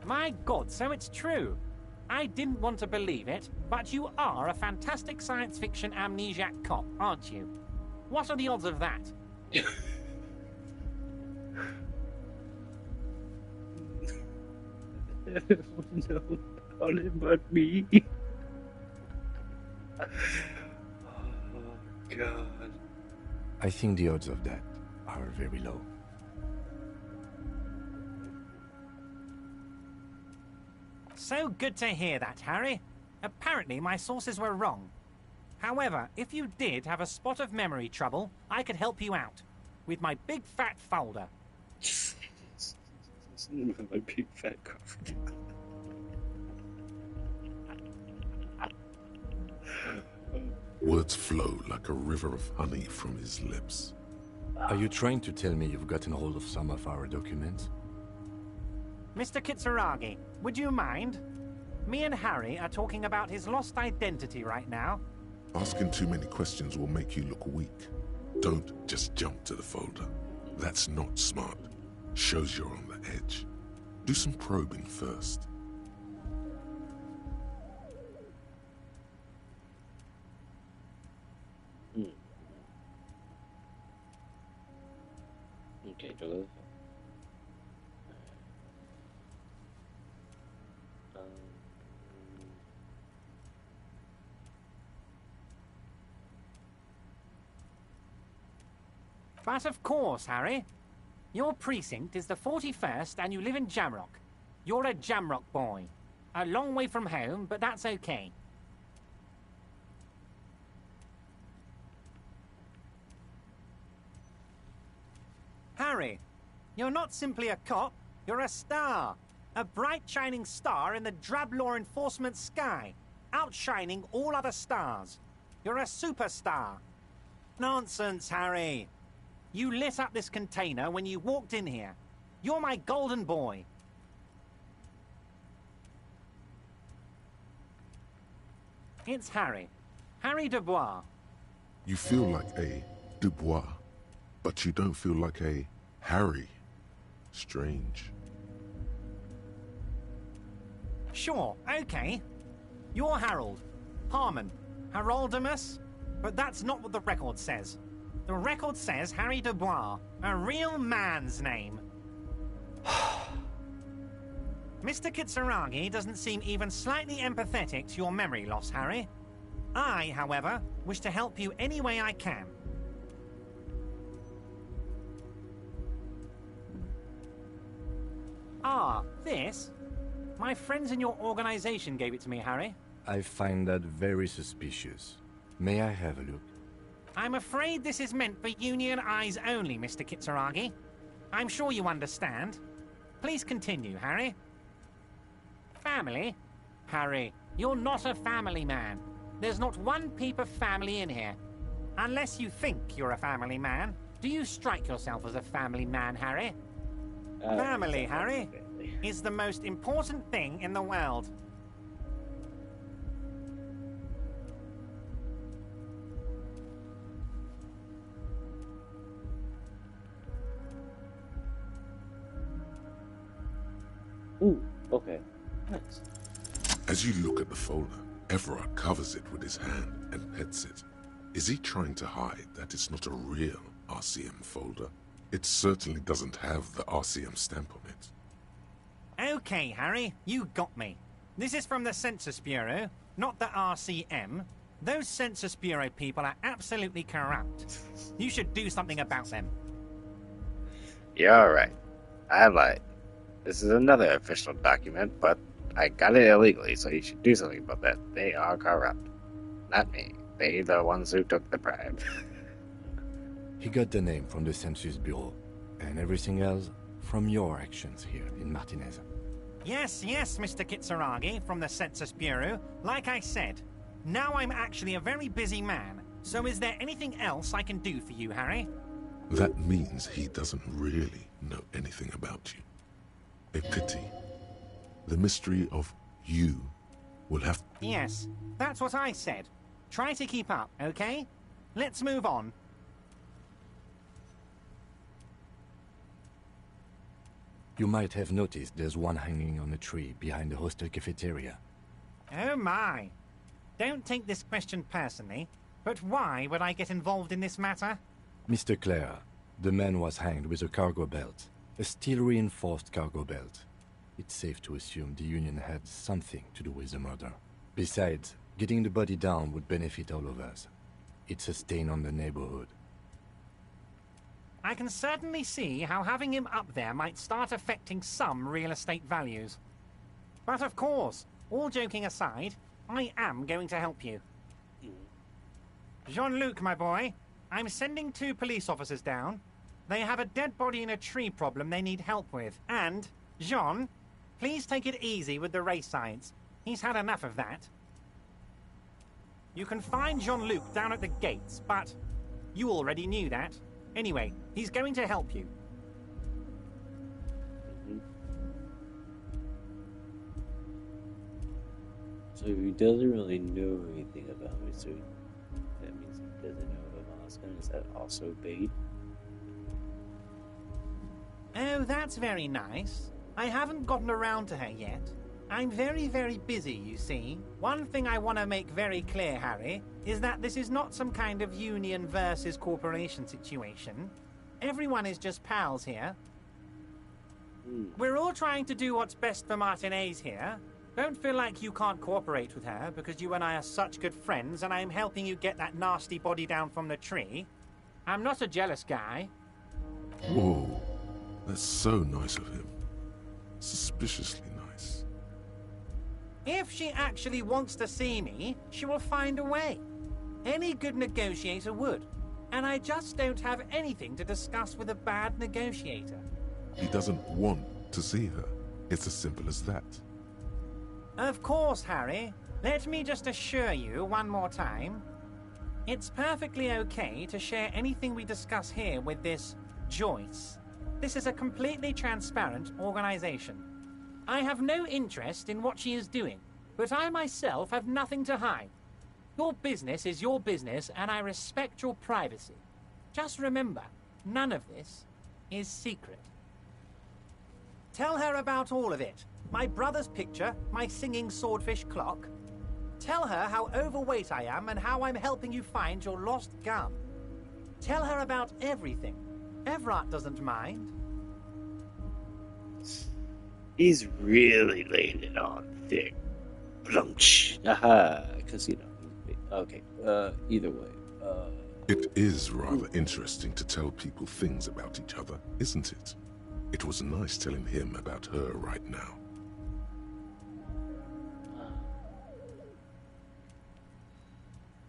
My God, so it's true. I didn't want to believe it, but you are a fantastic science fiction amnesiac cop, aren't you? What are the odds of that? Everyone knows about it but me. Oh God. I think the odds of that are very low. So good to hear that, Harry. Apparently my sources were wrong. However, if you did have a spot of memory trouble, I could help you out. With my big fat folder. My big fat cover. Words flow like a river of honey from his lips. Are you trying to tell me you've gotten hold of some of our documents? Mr. Kitsuragi, would you mind? Me and Harry are talking about his lost identity right now. Asking too many questions will make you look weak. Don't just jump to the folder. That's not smart. Shows you're on the edge. Do some probing first. Okay, do But of course, Harry. Your precinct is the 41st and you live in Jamrock. You're a Jamrock boy. A long way from home, but that's okay. Harry, you're not simply a cop, you're a star. A bright shining star in the drab law enforcement sky, outshining all other stars. You're a superstar. Nonsense, Harry. You lit up this container when you walked in here. You're my golden boy. It's Harry. Harry Dubois. You feel like a Dubois, but you don't feel like a Harry. Strange. Sure, okay. You're Harold. Harmon. Haroldamus. But that's not what the record says. The record says Harry Dubois. A real man's name. Mr. Kitsuragi doesn't seem even slightly empathetic to your memory loss, Harry. I, however, wish to help you any way I can. Ah, this? My friends in your organization gave it to me, Harry. I find that very suspicious. May I have a look? I'm afraid this is meant for Union eyes only, Mr. Kitsuragi. I'm sure you understand. Please continue, Harry. Family? Harry, you're not a family man. There's not one peep of family in here. Unless you think you're a family man. Do you strike yourself as a family man, Harry? Family, Harry, is the most important thing in the world. Ooh, okay. Nice. As you look at the folder, Everard covers it with his hand and pets it. Is he trying to hide that it's not a real RCM folder? It certainly doesn't have the RCM stamp on it. Okay, Harry, you got me. This is from the Census Bureau, not the RCM. Those Census Bureau people are absolutely corrupt. You should do something about them. You're right. I lied. This is another official document, but I got it illegally, so you should do something about that. They are corrupt. Not me. They the ones who took the bribe. He got the name from the Census Bureau, and everything else from your actions here in Martinez. Yes, Mr. Kitsuragi from the Census Bureau. Like I said, now I'm actually a very busy man. So is there anything else I can do for you, Harry? That means he doesn't really know anything about you. A pity. The mystery of you will have... Yes, that's what I said. Try to keep up, okay? Let's move on. You might have noticed there's one hanging on a tree behind the hostel cafeteria. Oh my. Don't take this question personally, but why would I get involved in this matter? Mr. Clare, the man was hanged with a cargo belt. A steel-reinforced cargo belt. It's safe to assume the Union had something to do with the murder. Besides, getting the body down would benefit all of us. It's a stain on the neighborhood. I can certainly see how having him up there might start affecting some real estate values. But of course, all joking aside, I am going to help you. Jean-Luc, my boy, I'm sending 2 police officers down. They have a dead body in a tree problem they need help with. And, Jean, please take it easy with the race science. He's had enough of that. You can find Jean-Luc down at the gates, but you already knew that. Anyway, he's going to help you. So he doesn't really know anything about me, so that means he doesn't know about Oscar. Is that also bait? Oh, that's very nice. I haven't gotten around to her yet. I'm very, very busy, you see. One thing I want to make very clear, Harry, is that this is not some kind of union versus corporation situation. Everyone is just pals here. We're all trying to do what's best for Martinez here. Don't feel like you can't cooperate with her, because you and I are such good friends, and I'm helping you get that nasty body down from the tree. I'm not a jealous guy. Whoa. That's so nice of him. Suspiciously nice. If she actually wants to see me, she will find a way. Any good negotiator would. And I just don't have anything to discuss with a bad negotiator. He doesn't want to see her. It's as simple as that. Of course, Harry. Let me just assure you one more time. It's perfectly okay to share anything we discuss here with this Joyce. This is a completely transparent organization. I have no interest in what she is doing, but I myself have nothing to hide. Your business is your business, and I respect your privacy. Just remember, none of this is secret. Tell her about all of it. My brother's picture, my singing swordfish clock. Tell her how overweight I am and how I'm helping you find your lost gun. Tell her about everything. Everett doesn't mind. He's really laying it on thick. Blunch. Aha. Because, you know. Okay. Either way. It is rather interesting to tell people things about each other, isn't it? It was nice telling him about her right now.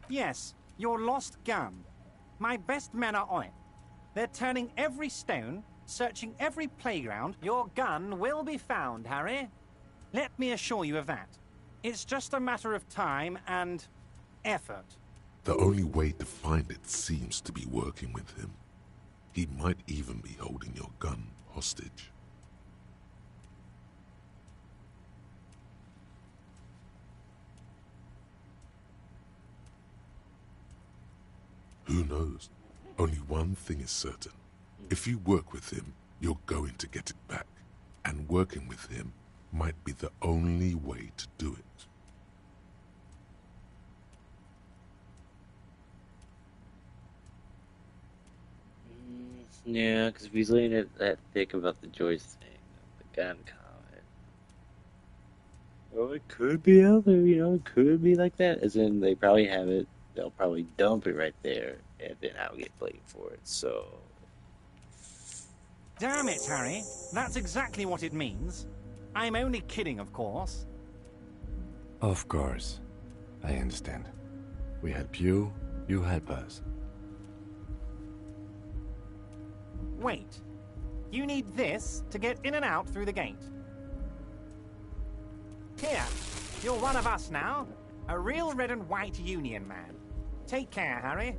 Yes, your lost gun. My best men are on it. They're turning every stone, searching every playground. Your gun will be found, Harry. Let me assure you of that. It's just a matter of time and effort. The only way to find it seems to be working with him. He might even be holding your gun hostage. Who knows? Only one thing is certain. If you work with him, you're going to get it back. And working with him might be the only way to do it. Yeah, because if he's laying it that thick about the Joyce thing, the gun comment. Oh, it could be out there, you know, it could be like that. As in, they probably have it, they'll probably dump it right there, and then I'll get blamed for it, so. Damn it, Harry. That's exactly what it means. I'm only kidding, of course. Of course. I understand. We help you, you help us. Wait. You need this to get in and out through the gate. Here. You're one of us now. A real red and white Union man. Take care, Harry.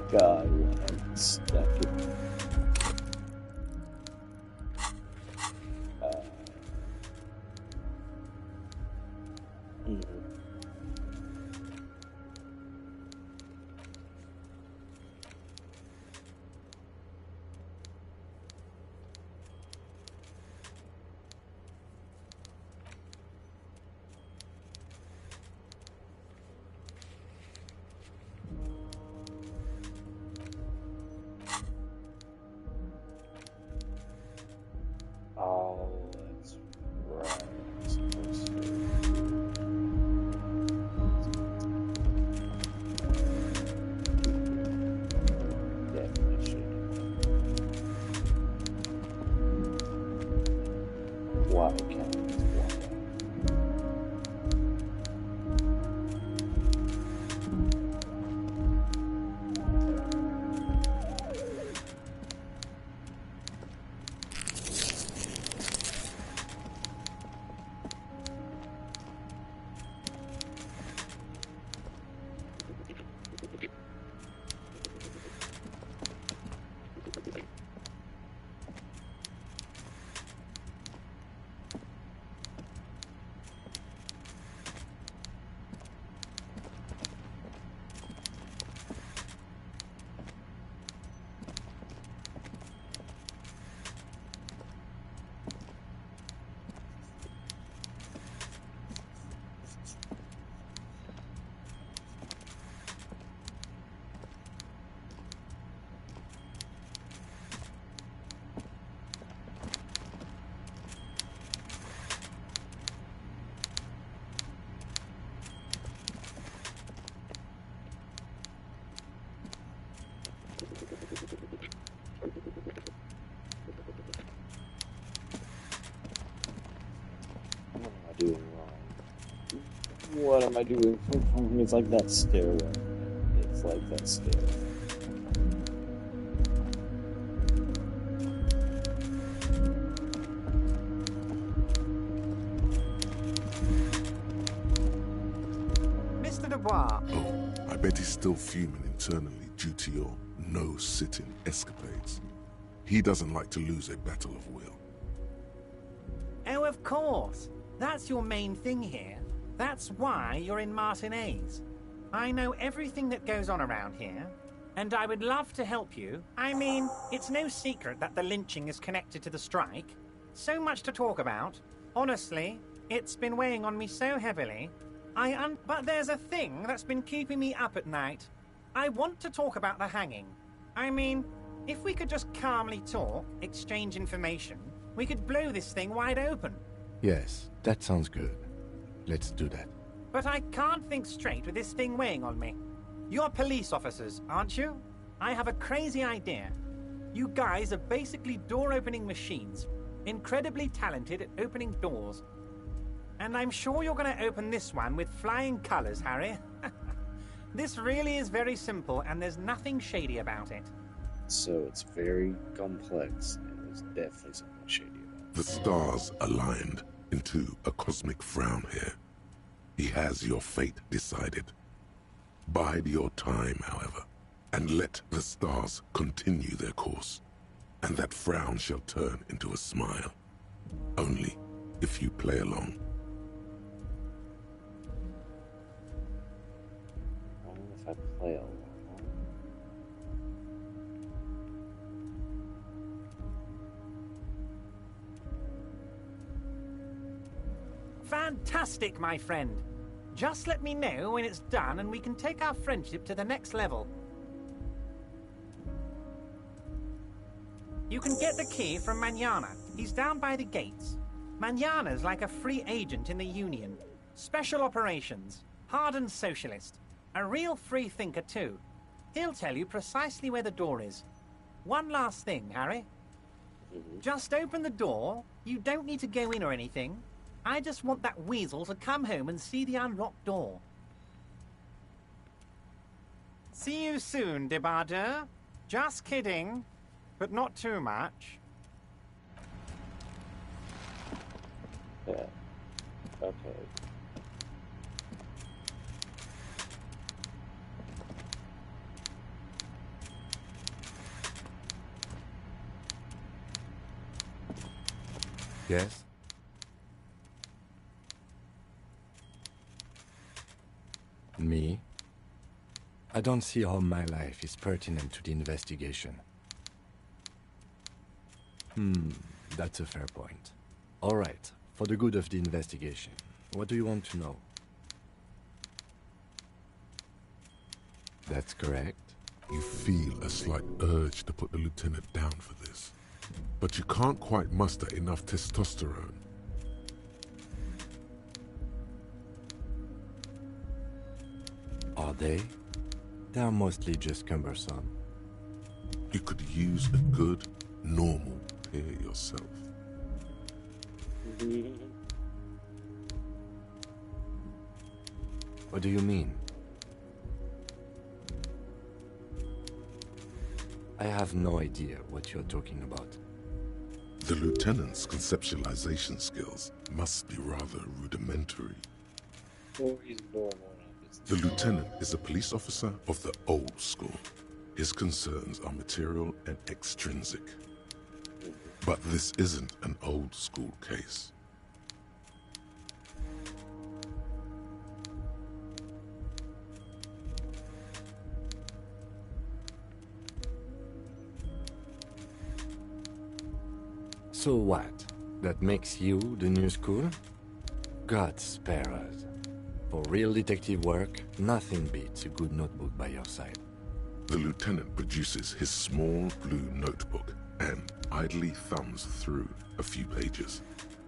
God, I'm stuck in. Oh, that's right. I'm supposed to. doing wrong? What am I doing wrong? It's like that stairwell. It's like that stairwell. Mr. Dubois. Oh, I bet he's still fuming internally due to your no-sitting escapades. He doesn't like to lose a battle of will. Oh, of course. That's your main thing here. That's why you're in Martinez. I know everything that goes on around here, and I would love to help you. I mean, it's no secret that the lynching is connected to the strike. So much to talk about. Honestly, it's been weighing on me so heavily. But there's a thing that's been keeping me up at night. I want to talk about the hanging. I mean, if we could just calmly talk, exchange information, we could blow this thing wide open. Yes, that sounds good. Let's do that. But I can't think straight with this thing weighing on me. You're police officers, aren't you? I have a crazy idea. You guys are basically door-opening machines, incredibly talented at opening doors. And I'm sure you're going to open this one with flying colors, Harry. This really is very simple, and there's nothing shady about it. So it's very complex, and there's definitely something shady about it. The stars aligned into a cosmic frown here. He has your fate decided. Bide your time, however, and let the stars continue their course, and that frown shall turn into a smile. Only if you play along. Only if I play along. Fantastic, my friend. Just let me know when it's done and we can take our friendship to the next level. You can get the key from Manana. He's down by the gates. Manana's like a free agent in the Union. Special operations. Hardened socialist. A real free thinker, too. He'll tell you precisely where the door is. One last thing, Harry. Just open the door. You don't need to go in or anything. I just want that weasel to come home and see the unlocked door. See you soon, Debardeur. Just kidding, but not too much. Yeah. Okay. Yes? Me? I don't see how my life is pertinent to the investigation. That's a fair point. All right, for the good of the investigation, what do you want to know? That's correct. You feel a slight urge to put the lieutenant down for this, but you can't quite muster enough testosterone. Are they? They are mostly just cumbersome. You could use a good, normal pair yourself. What do you mean? I have no idea what you're talking about. The lieutenant's conceptualization skills must be rather rudimentary. Or he's normal. The lieutenant is a police officer of the old school. His concerns are material and extrinsic. But this isn't an old school case. So what? That makes you the new school? God spare us. For real detective work, nothing beats a good notebook by your side. The lieutenant produces his small blue notebook and idly thumbs through a few pages.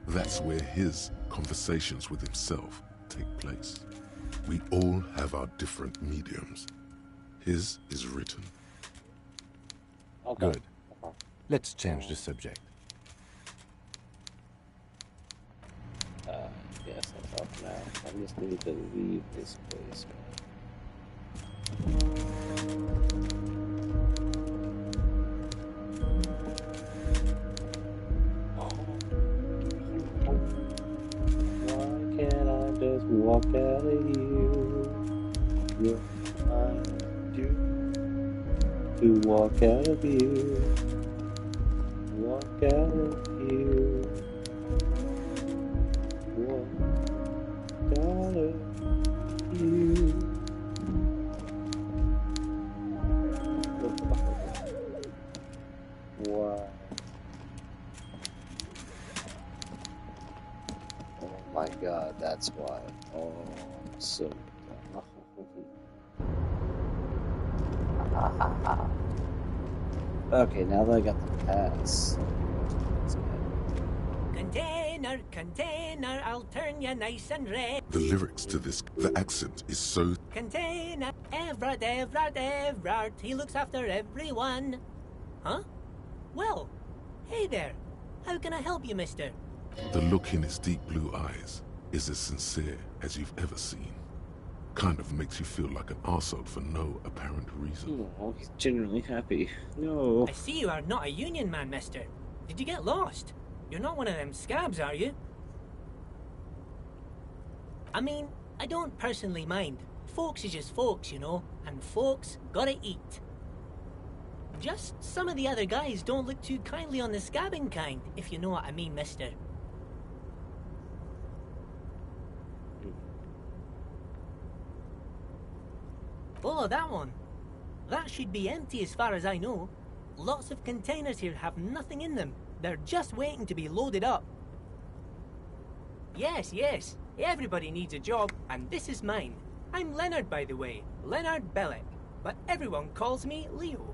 That's where his conversations with himself take place. We all have our different mediums. His is written. Okay. Good. Let's change the subject. Yes, that's all for now. I just need to leave this place. Why can't I just walk out of here? What I do to walk out of here? Walk out of here. Walk out of here. Wow. Oh my god, that's why. Oh, I'm so dumb. Okay, now that I got the pass. Container, container, I'll turn you nice and red. The lyrics to this, the accent is so... Container, Everard, Everard, Everard, he looks after everyone. Huh? Well, hey there. How can I help you, mister? The look in his deep blue eyes is as sincere as you've ever seen. Kind of makes you feel like an arsehole for no apparent reason. Oh, he's genuinely happy. No. I see you are not a union man, mister. Did you get lost? You're not one of them scabs, are you? I mean, I don't personally mind. Folks is just folks, you know, and folks gotta eat. Just some of the other guys don't look too kindly on the scabbing kind, if you know what I mean, mister. Oh, that one. That should be empty as far as I know. Lots of containers here have nothing in them. They're just waiting to be loaded up. Yes, yes. Everybody needs a job, and this is mine. I'm Leonard, by the way. Leonard Bellick. But everyone calls me Leo.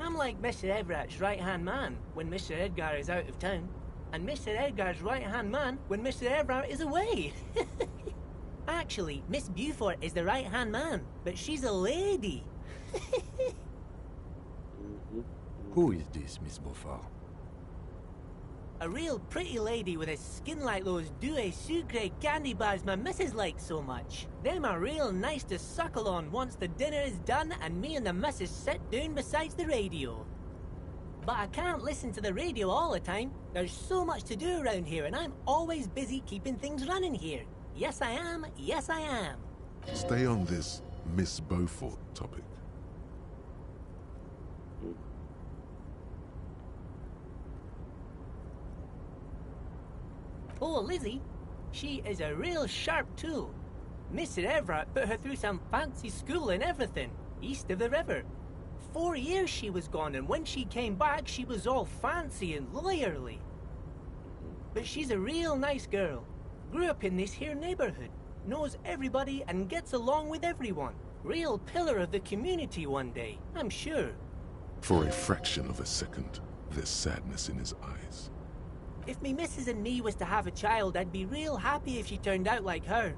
I'm like Mr. Everett's right-hand man when Mr. Edgar is out of town, and Mr. Edgar's right-hand man when Mr. Everett is away. Actually, Miss Beaufort is the right-hand man, but she's a lady. Who is this, Miss Beaufort? A real pretty lady with a skin like those Douai Sucre candy bars my missus likes so much. Them are real nice to suckle on once the dinner is done and me and the missus sit down beside the radio. But I can't listen to the radio all the time. There's so much to do around here and I'm always busy keeping things running here. Yes I am, yes I am. Stay on this Miss Beaufort topic. Oh, Lizzie, she is a real sharp tool. Mr. Everett put her through some fancy school and everything, east of the river. 4 years she was gone, and when she came back, she was all fancy and lawyerly. But she's a real nice girl. Grew up in this here neighborhood, knows everybody and gets along with everyone. Real pillar of the community one day, I'm sure. For a fraction of a second, there's sadness in his eyes. If me missus and me was to have a child, I'd be real happy if she turned out like her.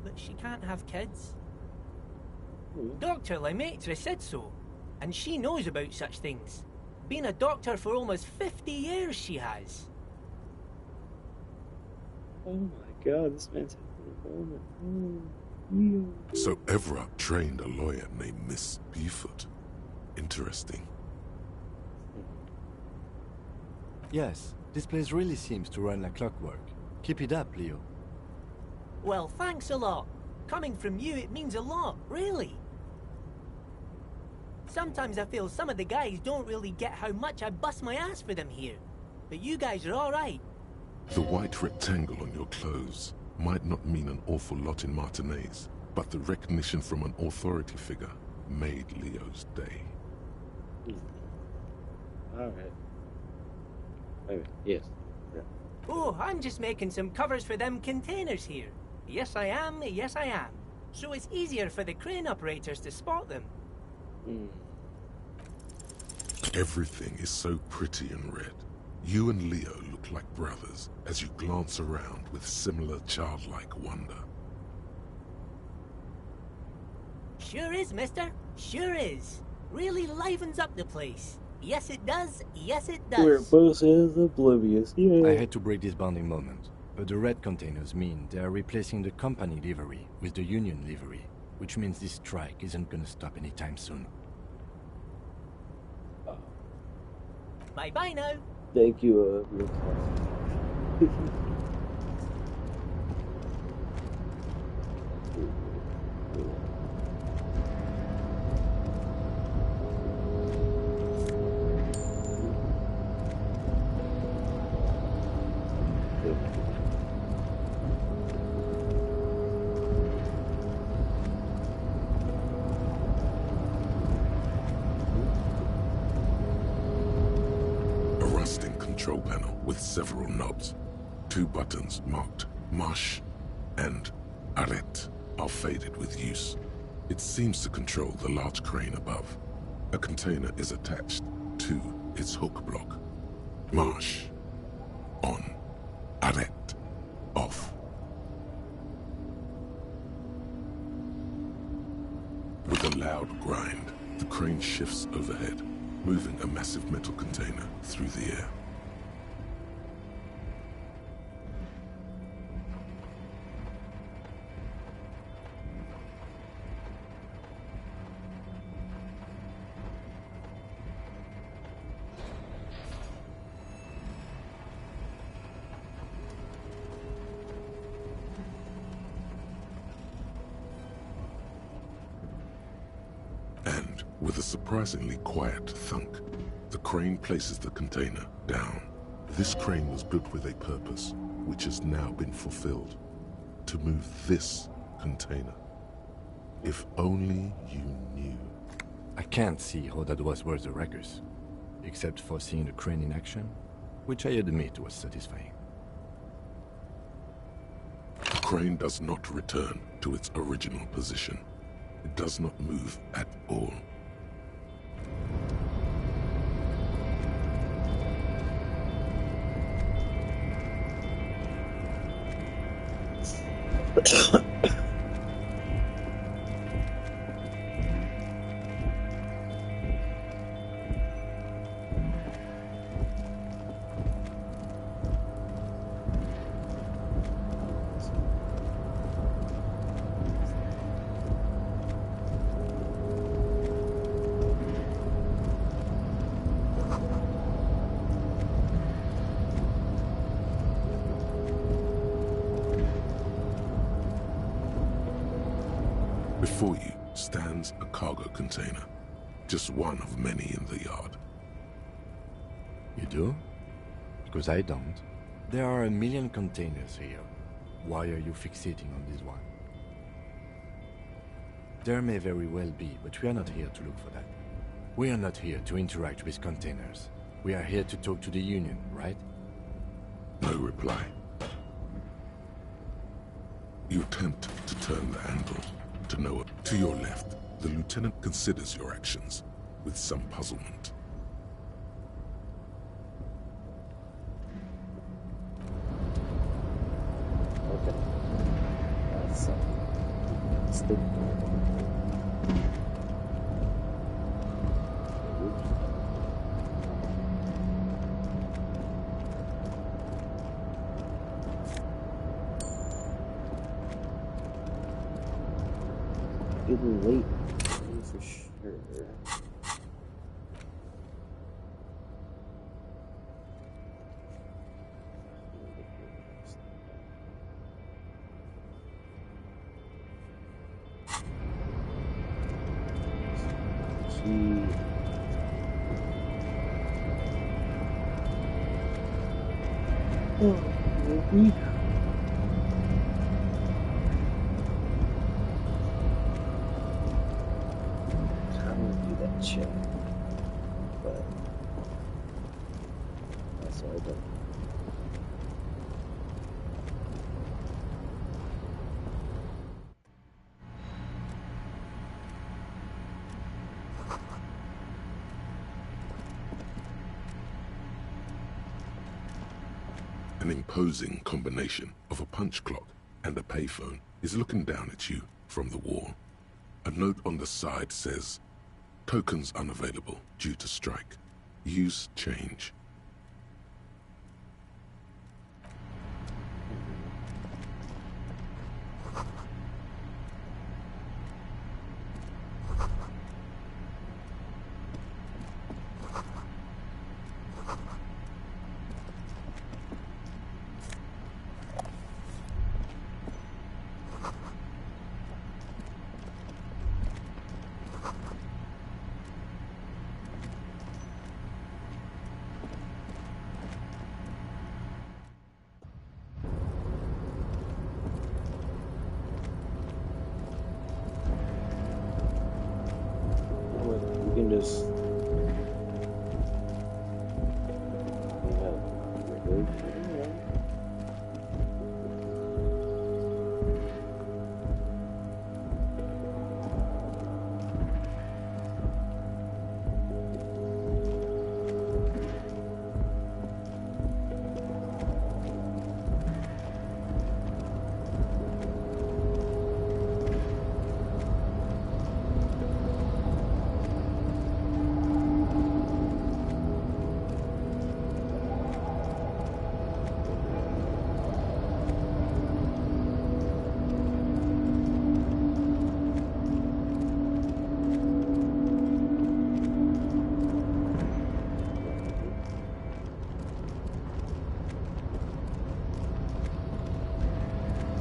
But she can't have kids. Dr. Lemaitre said so, and she knows about such things. Been a doctor for almost 50 years, she has. Oh my god, this man's having a moment. So Everett trained a lawyer named Miss Beaufort. Interesting. Yes, this place really seems to run like clockwork. Keep it up, Leo. Well, thanks a lot. Coming from you, it means a lot, really. Sometimes I feel some of the guys don't really get how much I bust my ass for them here. But you guys are alright. The white rectangle on your clothes might not mean an awful lot in Martinaise, but the recognition from an authority figure made Leo's day. Alright. Wait, yes. Yeah. Oh, I'm just making some covers for them containers here. Yes, I am. Yes, I am. So it's easier for the crane operators to spot them. Everything is so pretty and red. You and Leo look like brothers as you glance around with similar childlike wonder. Sure is, mister. Sure is. Really livens up the place. Yes, it does. Yes, it does. We're both as oblivious. Yeah. I had to break this bonding moment. But the red containers mean they are replacing the company livery with the Union livery, which means this strike isn't gonna stop anytime soon. Bye-bye now. Thank you, A rusting control panel with several knobs. 2 buttons marked Marsh and Arrête are faded with use. It seems to control the large crane above. A container is attached to its hook block. Marsh. On. Arrête. Off. With a loud grind, the crane shifts overhead, moving a massive metal container through the air. And, with a surprisingly quiet thunk, the crane places the container down. This crane was built with a purpose, which has now been fulfilled. To move this container. If only you knew. I can't see how that was worth the wreckers, except for seeing the crane in action, which I admit was satisfying. The crane does not return to its original position. It does not move at all. Before you stands a cargo container, just one of many in the yard. You do? Because I don't. There are 1 million containers here. Why are you fixating on this one? There may very well be, but we are not here to look for that. We are not here to interact with containers. We are here to talk to the Union, right? No reply. You attempt to turn the handle. To your left, the lieutenant considers your actions with some puzzlement. Okay. That's still. Getting late for sure. Check, but that's all I do. An imposing combination of a punch clock and a payphone is looking down at you from the wall. A note on the side says, "Tokens unavailable due to strike. Use change."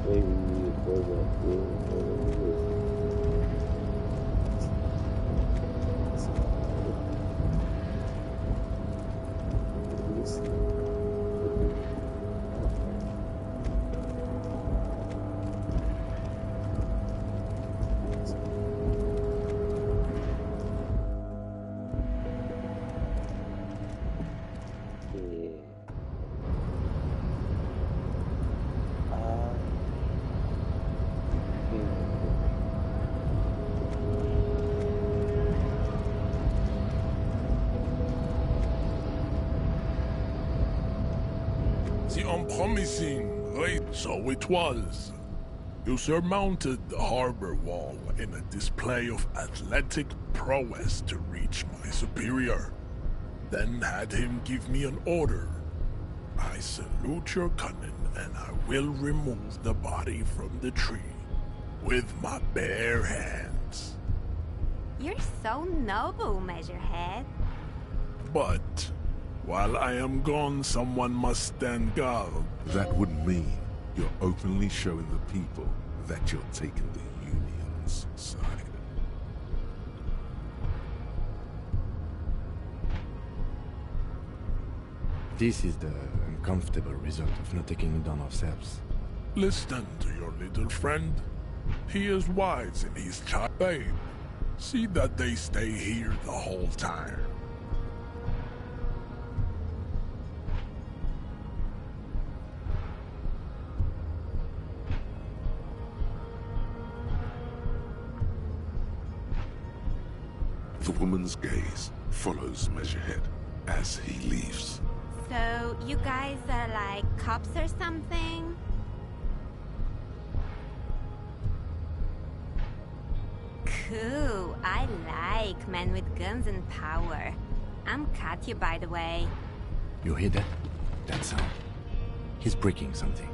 Wait for the The unpromising race, so it was. You surmounted the harbor wall in a display of athletic prowess to reach my superior. Then had him give me an order. I salute your cunning, and I will remove the body from the tree with my bare hands. You're so noble, Measurehead. But while I am gone, someone must stand guard. That would mean you're openly showing the people that you're taking the Union's side. This is the uncomfortable result of not taking it down ourselves. Listen to your little friend. He is wise in his child. Babe, see that they stay here the whole time. The woman's gaze follows Measurehead as he leaves. So, you guys are like cops or something? Cool, I like men with guns and power. I'm Katya, by the way. You hear that? That sound. He's breaking something.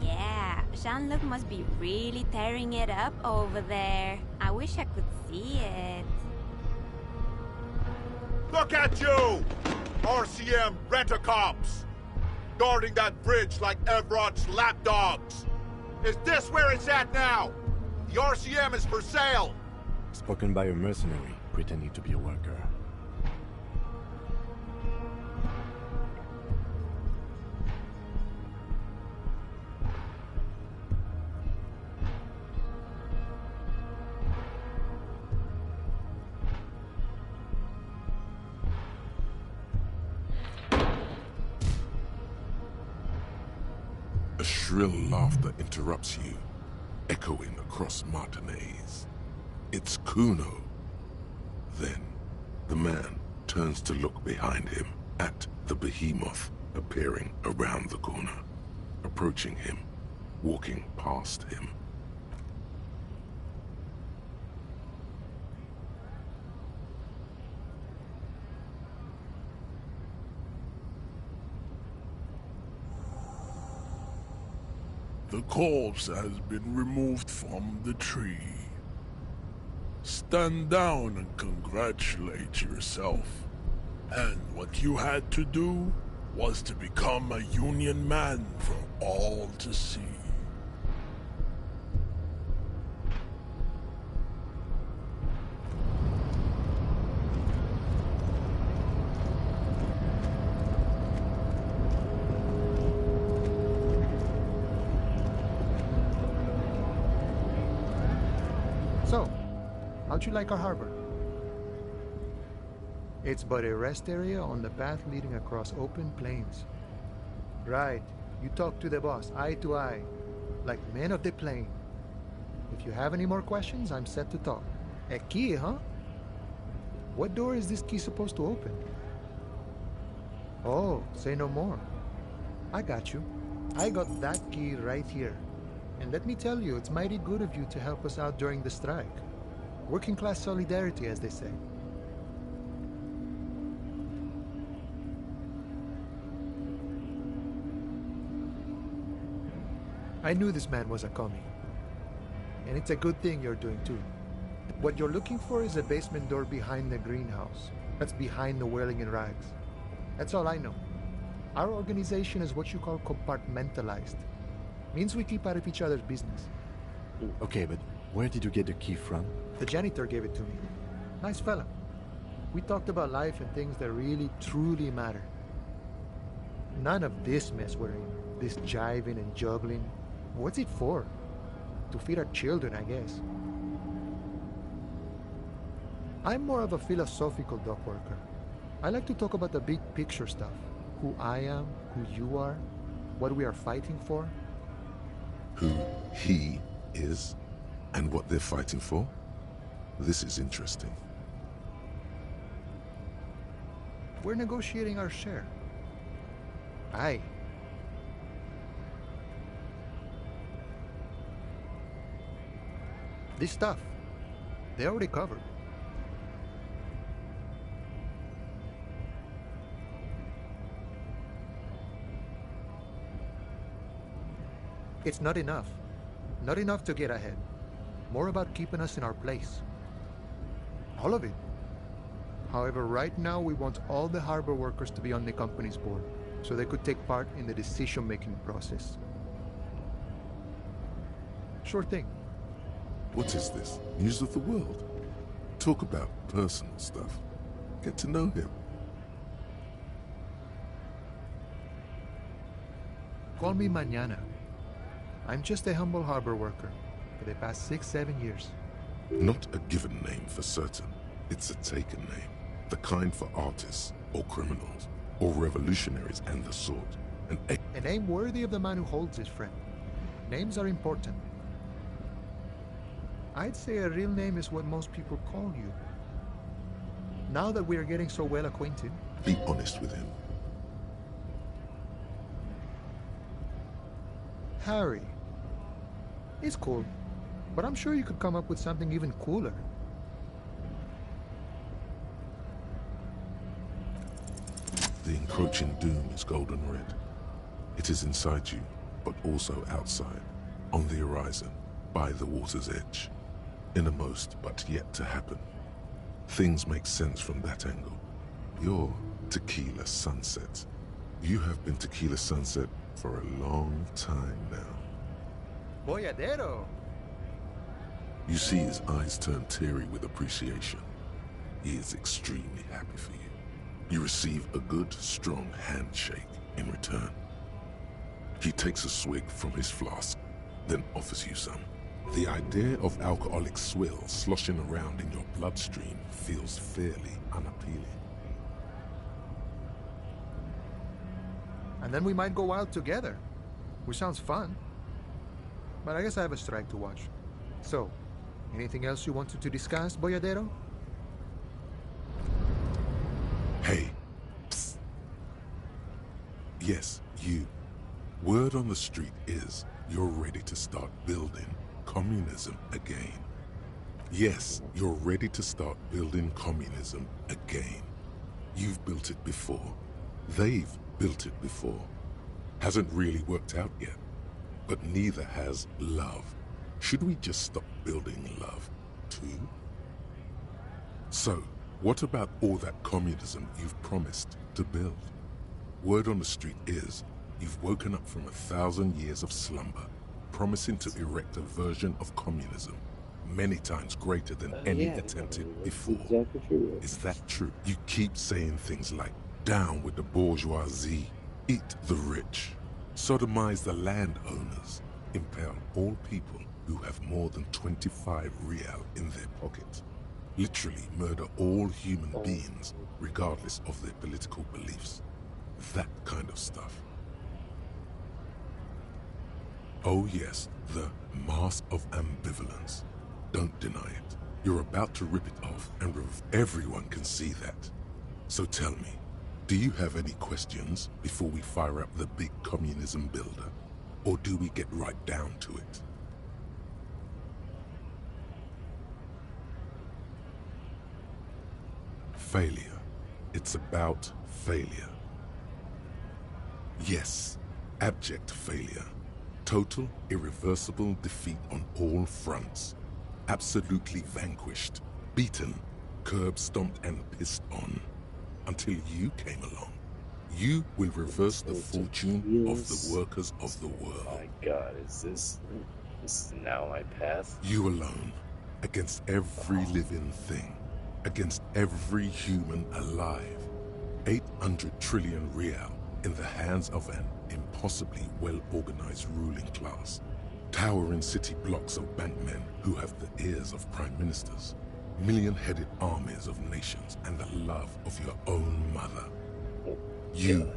Yeah, Jean-Luc must be really tearing it up over there. I wish I could see it. Look at you! RCM rent-a-cops! Guarding that bridge like Everott's lapdogs! Is this where it's at now? The RCM is for sale! Spoken by a mercenary pretending to be a worker. A shrill laughter interrupts you, echoing across Martinez. It's Kuno. Then, the man turns to look behind him at the behemoth appearing around the corner, approaching him, walking past him. The corpse has been removed from the tree. Stand down and congratulate yourself. And what you had to do was to become a Union man for all to see. So, how'd you like our harbor? It's but a rest area on the path leading across open plains. Right, you talk to the boss, eye to eye, like men of the plain. If you have any more questions, I'm set to talk. A key, huh? What door is this key supposed to open? Oh, say no more. I got you. I got that key right here. And let me tell you, it's mighty good of you to help us out during the strike. Working class solidarity, as they say. I knew this man was a commie. And it's a good thing you're doing too. What you're looking for is a basement door behind the greenhouse. That's behind the whirling in rags. That's all I know. Our organization is what you call compartmentalized. Means we keep out of each other's business. Okay, but where did you get the key from? The janitor gave it to me. Nice fella. We talked about life and things that really, truly matter. None of this mess we're in. This jiving and juggling. What's it for? To feed our children, I guess. I'm more of a philosophical dock worker. I like to talk about the big picture stuff. Who I am, who you are, what we are fighting for. Who he is, and what they're fighting for? This is interesting. We're negotiating our share. Aye. This stuff, they already covered. It's not enough. Not enough to get ahead. More about keeping us in our place. All of it. However, right now we want all the harbor workers to be on the company's board, so they could take part in the decision-making process. Sure thing. What is this? News of the world? Talk about personal stuff. Get to know him. Call me Mañana. I'm just a humble harbor worker for the past 6-7 years. Not a given name for certain. It's a taken name. The kind for artists, or criminals, or revolutionaries and the sort. A name worthy of the man who holds it, friend. Names are important. I'd say a real name is what most people call you. Now that we are getting so well acquainted. Be honest with him. Harry. It's cool, but I'm sure you could come up with something even cooler. The encroaching doom is golden red. It is inside you, but also outside, on the horizon, by the water's edge. Innermost, but yet to happen. Things make sense from that angle. You're Tequila Sunset. You have been Tequila Sunset for a long time now. Boyadero! You see his eyes turn teary with appreciation. He is extremely happy for you. You receive a good, strong handshake in return. He takes a swig from his flask, then offers you some. The idea of alcoholic swill sloshing around in your bloodstream feels fairly unappealing. And then we might go out together, which sounds fun. But I guess I have a strike to watch. So, anything else you wanted to discuss, Boyadero? Hey. Psst. Yes, you. Word on the street is you're ready to start building communism again. Yes, you're ready to start building communism again. You've built it before. They've built it before. Hasn't really worked out yet. But neither has love. Should we just stop building love, too? So, what about all that communism you've promised to build? Word on the street is you've woken up from 1,000 years of slumber, promising to erect a version of communism many times greater than any attempted before. Exactly true. Is that true? You keep saying things like, down with the bourgeoisie, eat the rich, sodomize the landowners, impale all people who have more than 25 real in their pocket, literally murder all human beings regardless of their political beliefs. That kind of stuff. Oh yes, the mask of ambivalence. Don't deny it. You're about to rip it off, and everyone can see that. So tell me, do you have any questions before we fire up the big communism builder? Or do we get right down to it? Failure. It's about failure. Yes, abject failure. Total, irreversible defeat on all fronts. Absolutely vanquished, beaten, curb stomped and pissed on. Until you came along. You will reverse the fortune of the Heals. workers of the world. My God, is this now my path? You alone, against every living thing, against every human alive. 800 trillion real in the hands of an impossibly well-organized ruling class. Towering city blocks of bankmen who have the ears of prime ministers. Million-headed armies of nations and the love of your own mother. You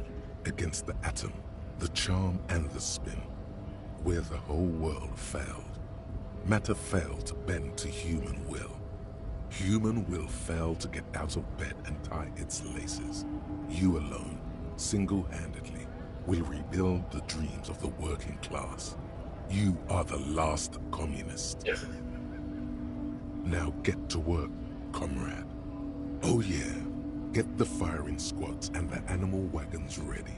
against the atom, the charm and the spin, where the whole world failed. Matter failed to bend to human will. Human will failed to get out of bed and tie its laces. You alone, single-handedly, will rebuild the dreams of the working class. You are the last communist. Now get to work, comrade. Oh yeah. Get the firing squads and the animal wagons ready.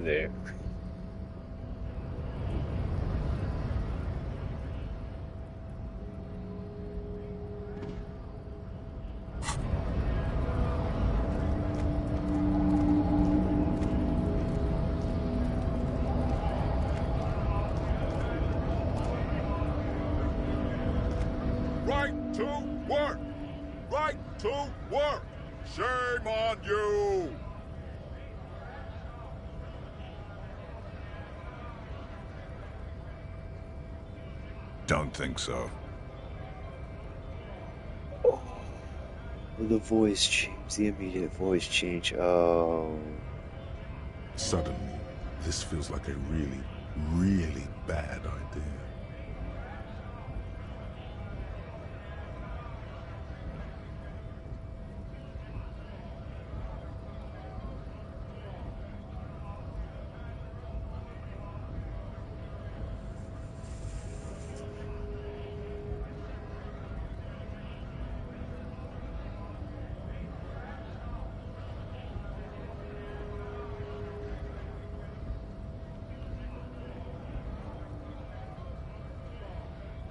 There. Right to work! Right to work! Shame on you! Don't think so. Oh, the voice change, the immediate voice change. Oh. Suddenly, this feels like a really, really bad idea.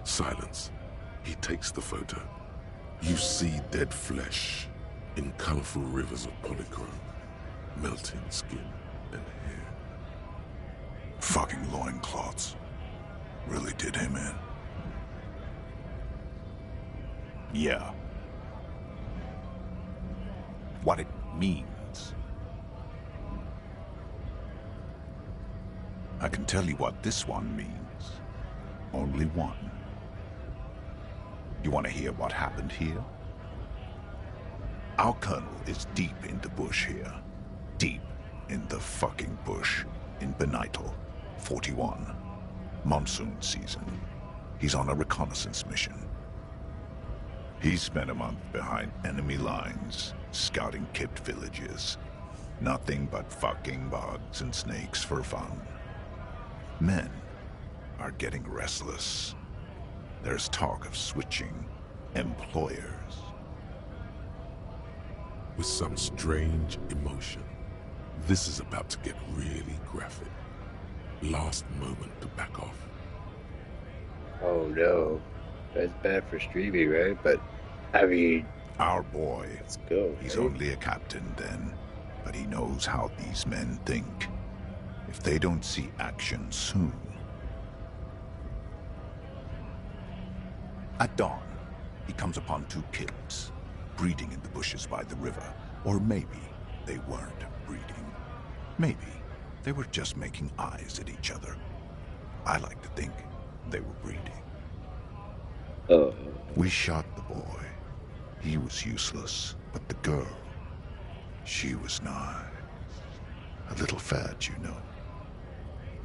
Silence. He takes the photo. You see dead flesh in colorful rivers of polychrome, melting skin and hair. Fucking loincloths. Really did him in. Yeah. What it means. I can tell you what this one means. Only one. You want to hear what happened here? Our colonel is deep in the bush here. Deep in the fucking bush in Benital, 41. Monsoon season. He's on a reconnaissance mission. He spent a month behind enemy lines, scouting kipped villages. Nothing but fucking bugs and snakes for fun. Men are getting restless. There's talk of switching employers. With some strange emotion, this is about to get really graphic. Last moment to back off. Oh no. That's bad for streaming, right? But, I mean... Our boy. Let's go. He's only a captain then, but he knows how these men think. If they don't see action soon... At dawn, he comes upon two kids, breeding in the bushes by the river. Or maybe they weren't breeding. Maybe they were just making eyes at each other. I like to think they were breeding. We shot the boy. He was useless, but the girl, she was nice. A little fat, you know,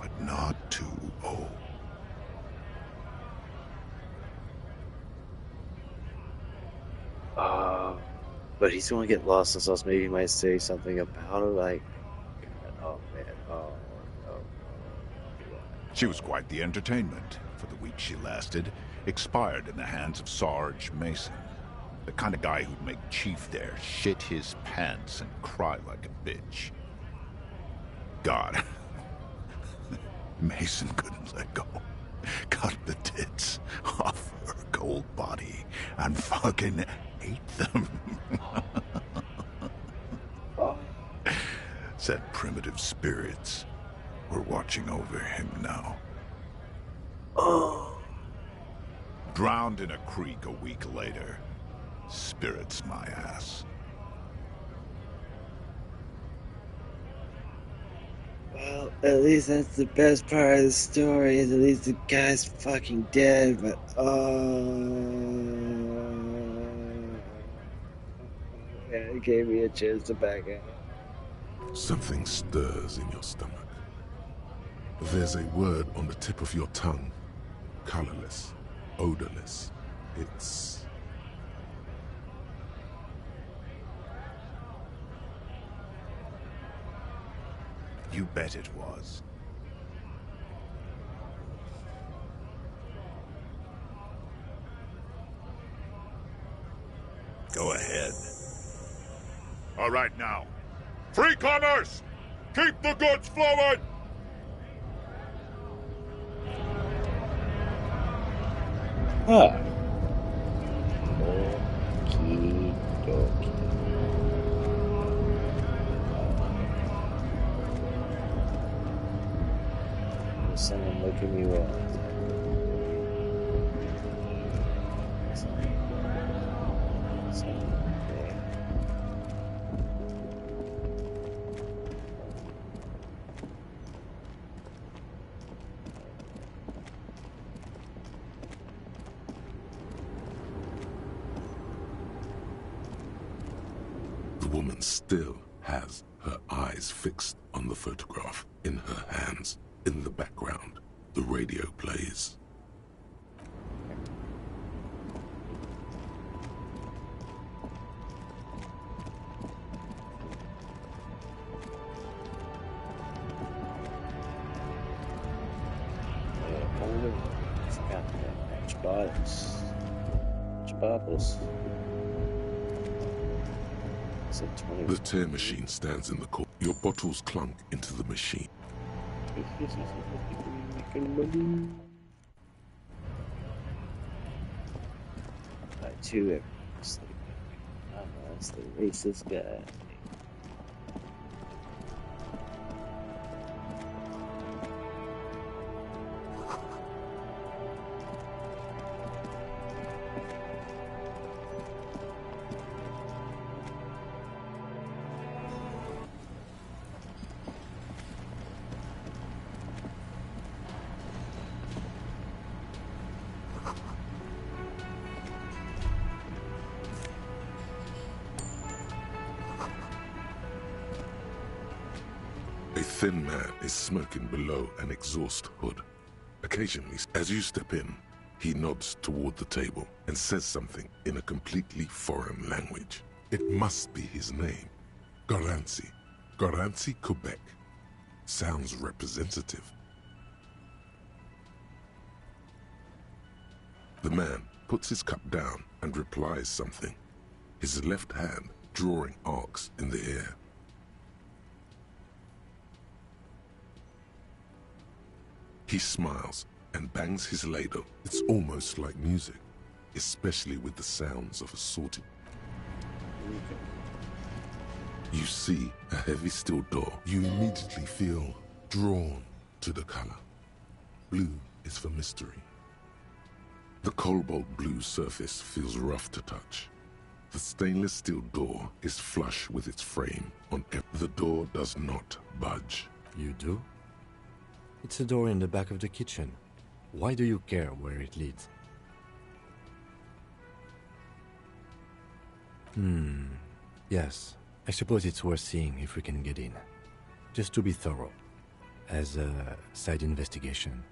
but not too old. But he's going to get lost in sauce. Maybe he might say something about it, like, oh man, oh no. She was quite the entertainment. For the week she lasted, expired in the hands of Sarge Mason. The kind of guy who'd make Chief there shit his pants and cry like a bitch. God. Mason couldn't let go. Cut the tits off her cold body and fucking ate them. Said primitive spirits were watching over him now. Drowned in a creek a week later. Spirits my ass. Well, at least that's the best part of the story. Is at least the guy's fucking dead. But yeah, it gave me a chance to back out. Something stirs in your stomach. There's a word on the tip of your tongue. Colorless, odorless. It's... You bet it was. Go ahead. All right now. Free commerce! Keep the goods flowing! Huh. Okie dokie. There's someone looking me up. The woman still has her eyes fixed on the photograph in her hands. In the background, the radio plays. The tear machine stands in the corner. Your bottles clunk into the machine. Two sleeping. Oh, that's the racist guy. A thin man is smoking below an exhaust hood. Occasionally, as you step in, he nods toward the table and says something in a completely foreign language. It must be his name. Garancy. Garancy, Quebec. Sounds representative. The man puts his cup down and replies something, his left hand drawing arcs in the air. He smiles and bangs his ladle. It's almost like music, especially with the sounds of assorted. You see a heavy steel door. You immediately feel drawn to the color. Blue is for mystery. The cobalt blue surface feels rough to touch. The stainless steel door is flush with its frame on it. The door does not budge. You do? It's a door in the back of the kitchen. Why do you care where it leads? Yes. I suppose it's worth seeing if we can get in. Just to be thorough. As a side investigation.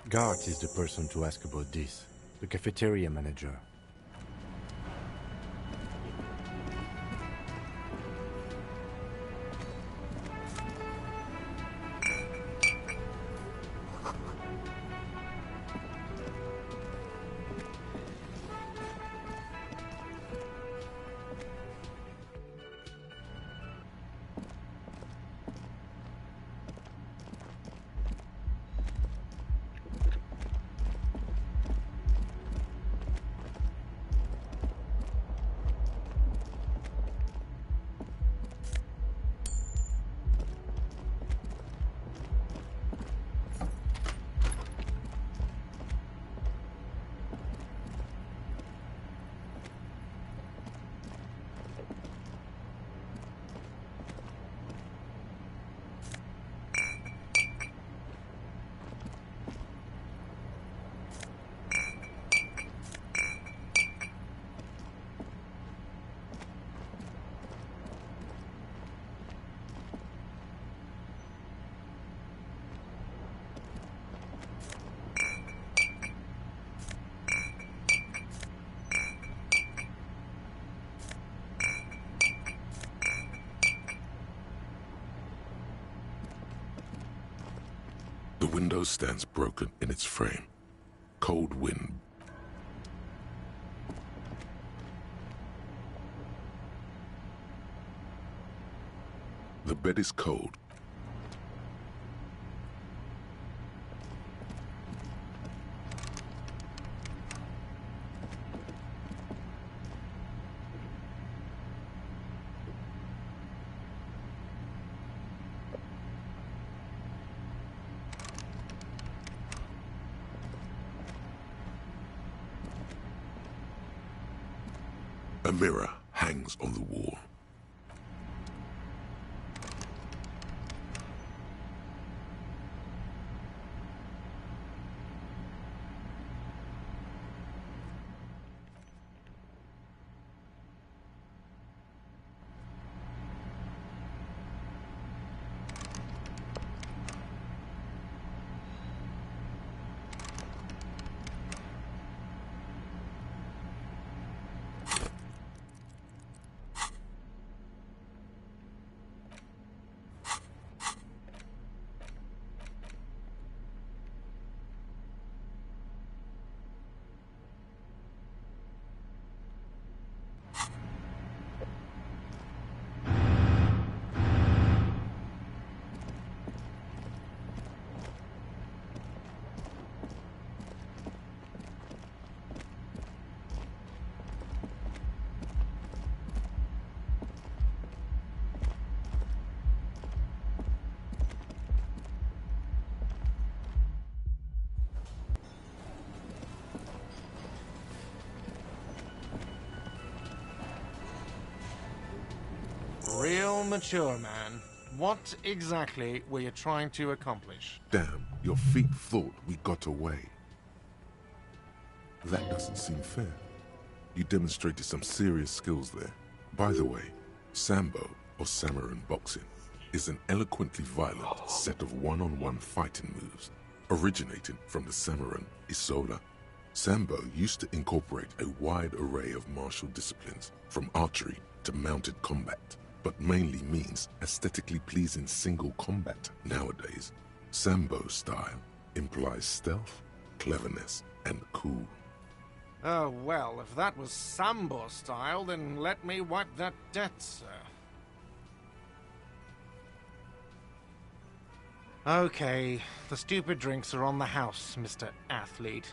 Gart is the person to ask about this. The cafeteria manager. window stands broken in its frame. Cold wind. The bed is cold. A mirror hangs on the wall. Real mature, man. What exactly were you trying to accomplish? Damn, your feet thought we got away. That doesn't seem fair. You demonstrated some serious skills there. By the way, Sambo, or Samuran boxing, is an eloquently violent set of one-on-one fighting moves, originating from the Samuran Isola. Sambo used to incorporate a wide array of martial disciplines, from archery to mounted combat, but mainly means aesthetically pleasing single combat nowadays. Sambo's style implies stealth, cleverness, and cool. Oh, well, if that was Sambo style, then let me wipe that debt, sir. Okay, the stupid drinks are on the house, Mr. Athlete.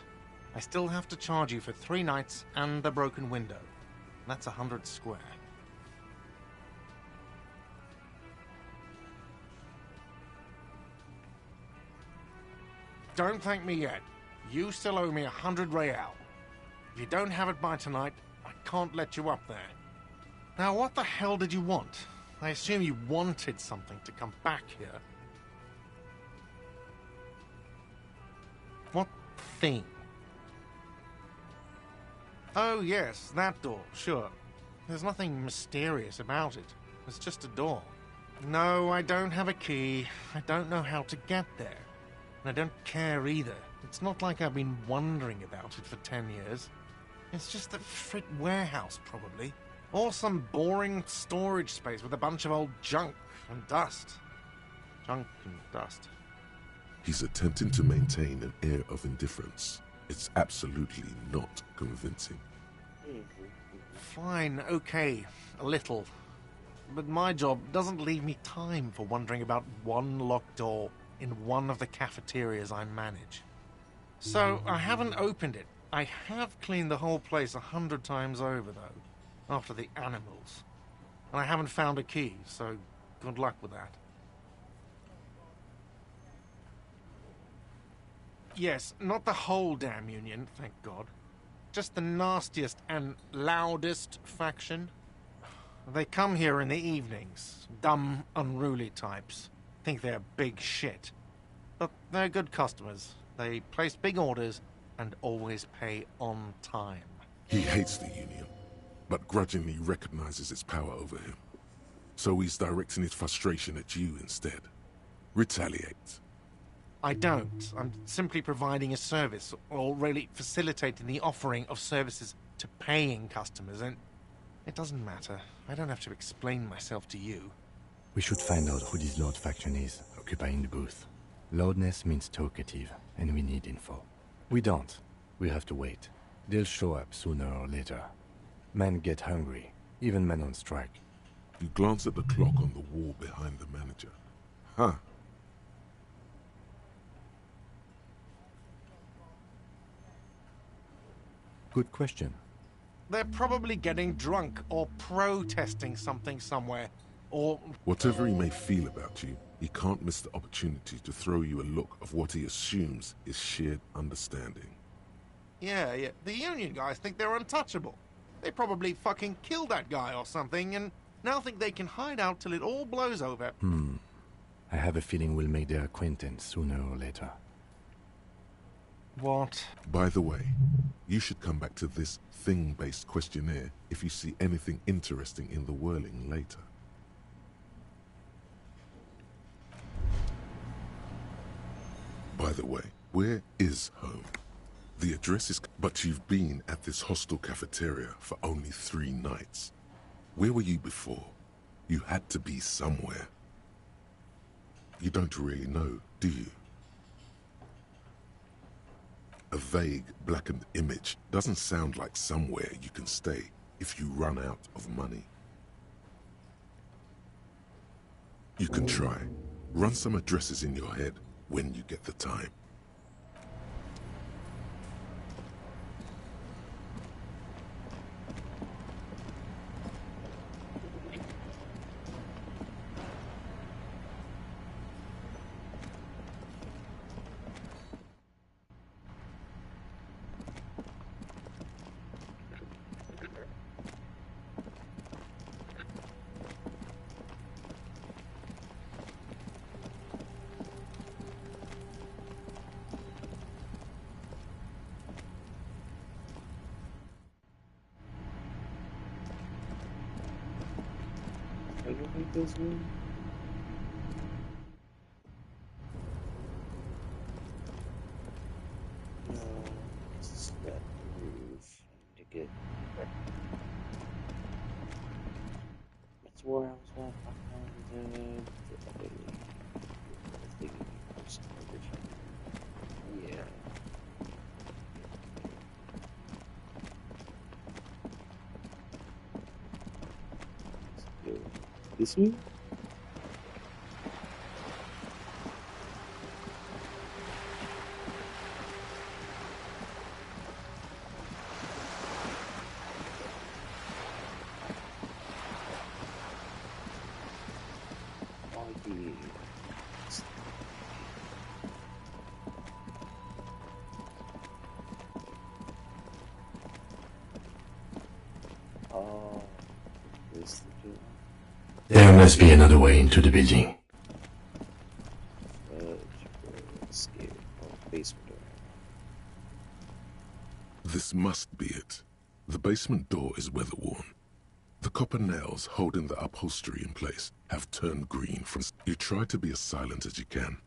I still have to charge you for 3 nights and the broken window. That's 100 square. Don't thank me yet. You still owe me 100 real. If you don't have it by tonight, I can't let you up there. Now, what the hell did you want? I assume you wanted something to come back here. What thing? Oh, yes, that door, sure. There's nothing mysterious about it. It's just a door. No, I don't have a key. I don't know how to get there. And I don't care either. It's not like I've been wondering about it for 10 years. It's just a frit warehouse, probably. Or some boring storage space with a bunch of old junk and dust. Junk and dust. He's attempting to maintain an air of indifference. It's absolutely not convincing. Fine, okay, a little. But my job doesn't leave me time for wondering about one locked door in one of the cafeterias I manage. So, I haven't opened it. I have cleaned the whole place 100 times over, though, after the animals. And I haven't found a key, so good luck with that. Yes, not the whole damn union, thank God. Just the nastiest and loudest faction. They come here in the evenings. Dumb, unruly types. Think they're big shit. But they're good customers. They place big orders and always pay on time. He hates the union, but grudgingly recognizes its power over him. So he's directing his frustration at you instead. Retaliate. I don't. I'm simply providing a service, or really facilitating the offering of services to paying customers, and it doesn't matter. I don't have to explain myself to you. We should find out who this Lord faction is, occupying the booth. Loudness means talkative, and we need info. We don't. We have to wait. They'll show up sooner or later. Men get hungry, even men on strike. You glance at the clock on the wall behind the manager. Huh. Good question. They're probably getting drunk or protesting something somewhere. Or... Whatever he may feel about you, he can't miss the opportunity to throw you a look of what he assumes is shared understanding. Yeah, the Union guys think they're untouchable. They probably fucking killed that guy or something, and now think they can hide out till it all blows over. I have a feeling we'll make their acquaintance sooner or later. What? By the way, you should come back to this thing-based questionnaire if you see anything interesting in the whirling later. By the way, where is home? The address is... But you've been at this hostel cafeteria for only 3 nights. Where were you before? You had to be somewhere. You don't really know, do you? A vague, blackened image doesn't sound like somewhere you can stay if you run out of money. You can try. Run some addresses in your head when you get the time. I don't think this one. No, this is that roof. I need to get. That's where I was at. I was thinking yeah. This one? Oh, this is the door. There must be another way into the building. Scared. Oh, basement door. This must be it. The basement door is weather-worn. The copper nails holding the upholstery in place have turned green from... You try to be as silent as you can.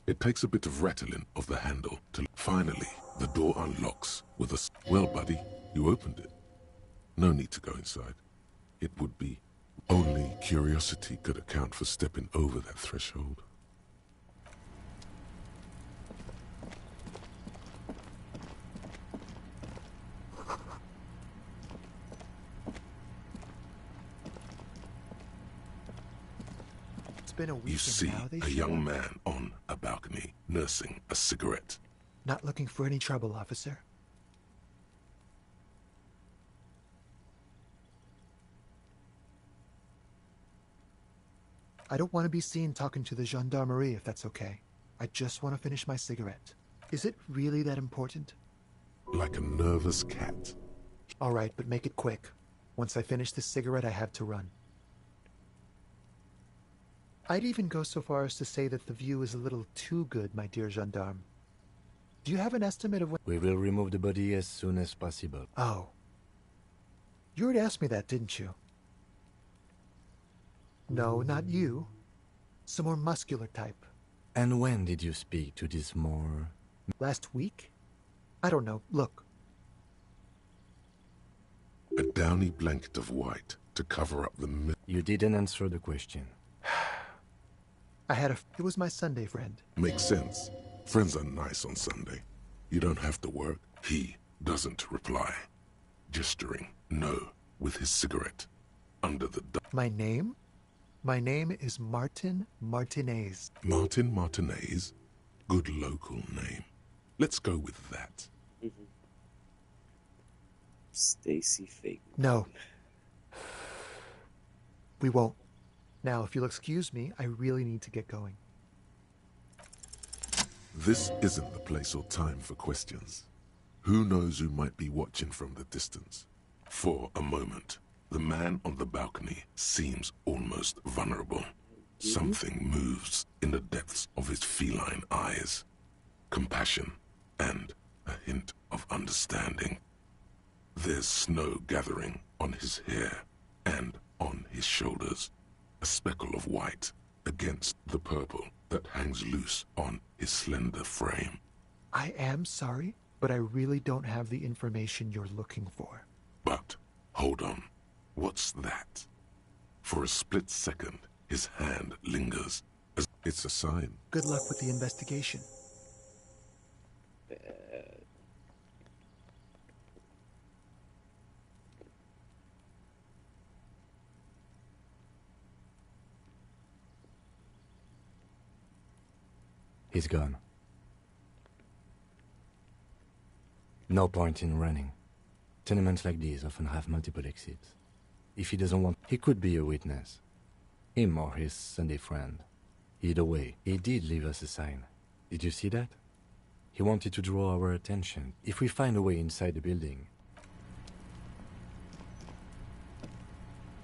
It takes a bit of rattling of the handle to... Finally, the door unlocks with a... Well, buddy, you opened it. No need to go inside. It would be... Only curiosity could account for stepping over that threshold. It's been a week. You see a young man on a balcony, nursing a cigarette. Not looking for any trouble, officer. I don't want to be seen talking to the gendarmerie, if that's okay. I just want to finish my cigarette. Is it really that important? Like a nervous cat. All right, but make it quick. Once I finish this cigarette, I have to run. I'd even go so far as to say that the view is a little too good, my dear gendarme. Do you have an estimate of when... We will remove the body as soon as possible. Oh. You already asked me that, didn't you? No, not you. Some more muscular type. And when did you speak to this more... Last week? I don't know. Look. A downy blanket of white to cover up the... You didn't answer the question. It was my Sunday friend. Makes sense. Friends are nice on Sunday. You don't have to work. He doesn't reply, gesturing no with his cigarette under the My name? My name is Martin Martinez. Martin Martinez? Good local name. Let's go with that. Stacy Fake. No. We won't. Now, if you'll excuse me, I really need to get going. This isn't the place or time for questions. Who knows who might be watching from the distance? For a moment, the man on the balcony seems almost vulnerable. Something moves in the depths of his feline eyes. Compassion and a hint of understanding. There's snow gathering on his hair and on his shoulders. A speckle of white against the purple that hangs loose on his slender frame. I am sorry, but I really don't have the information you're looking for. But, hold on. What's that? For a split second, his hand lingers. As it's a sign. Good luck with the investigation. He's gone. No point in running. Tenements like these often have multiple exits. If he doesn't want, he could be a witness. Him or his Sunday friend. Either way, he did leave us a sign. Did you see that? He wanted to draw our attention. If we find a way inside the building.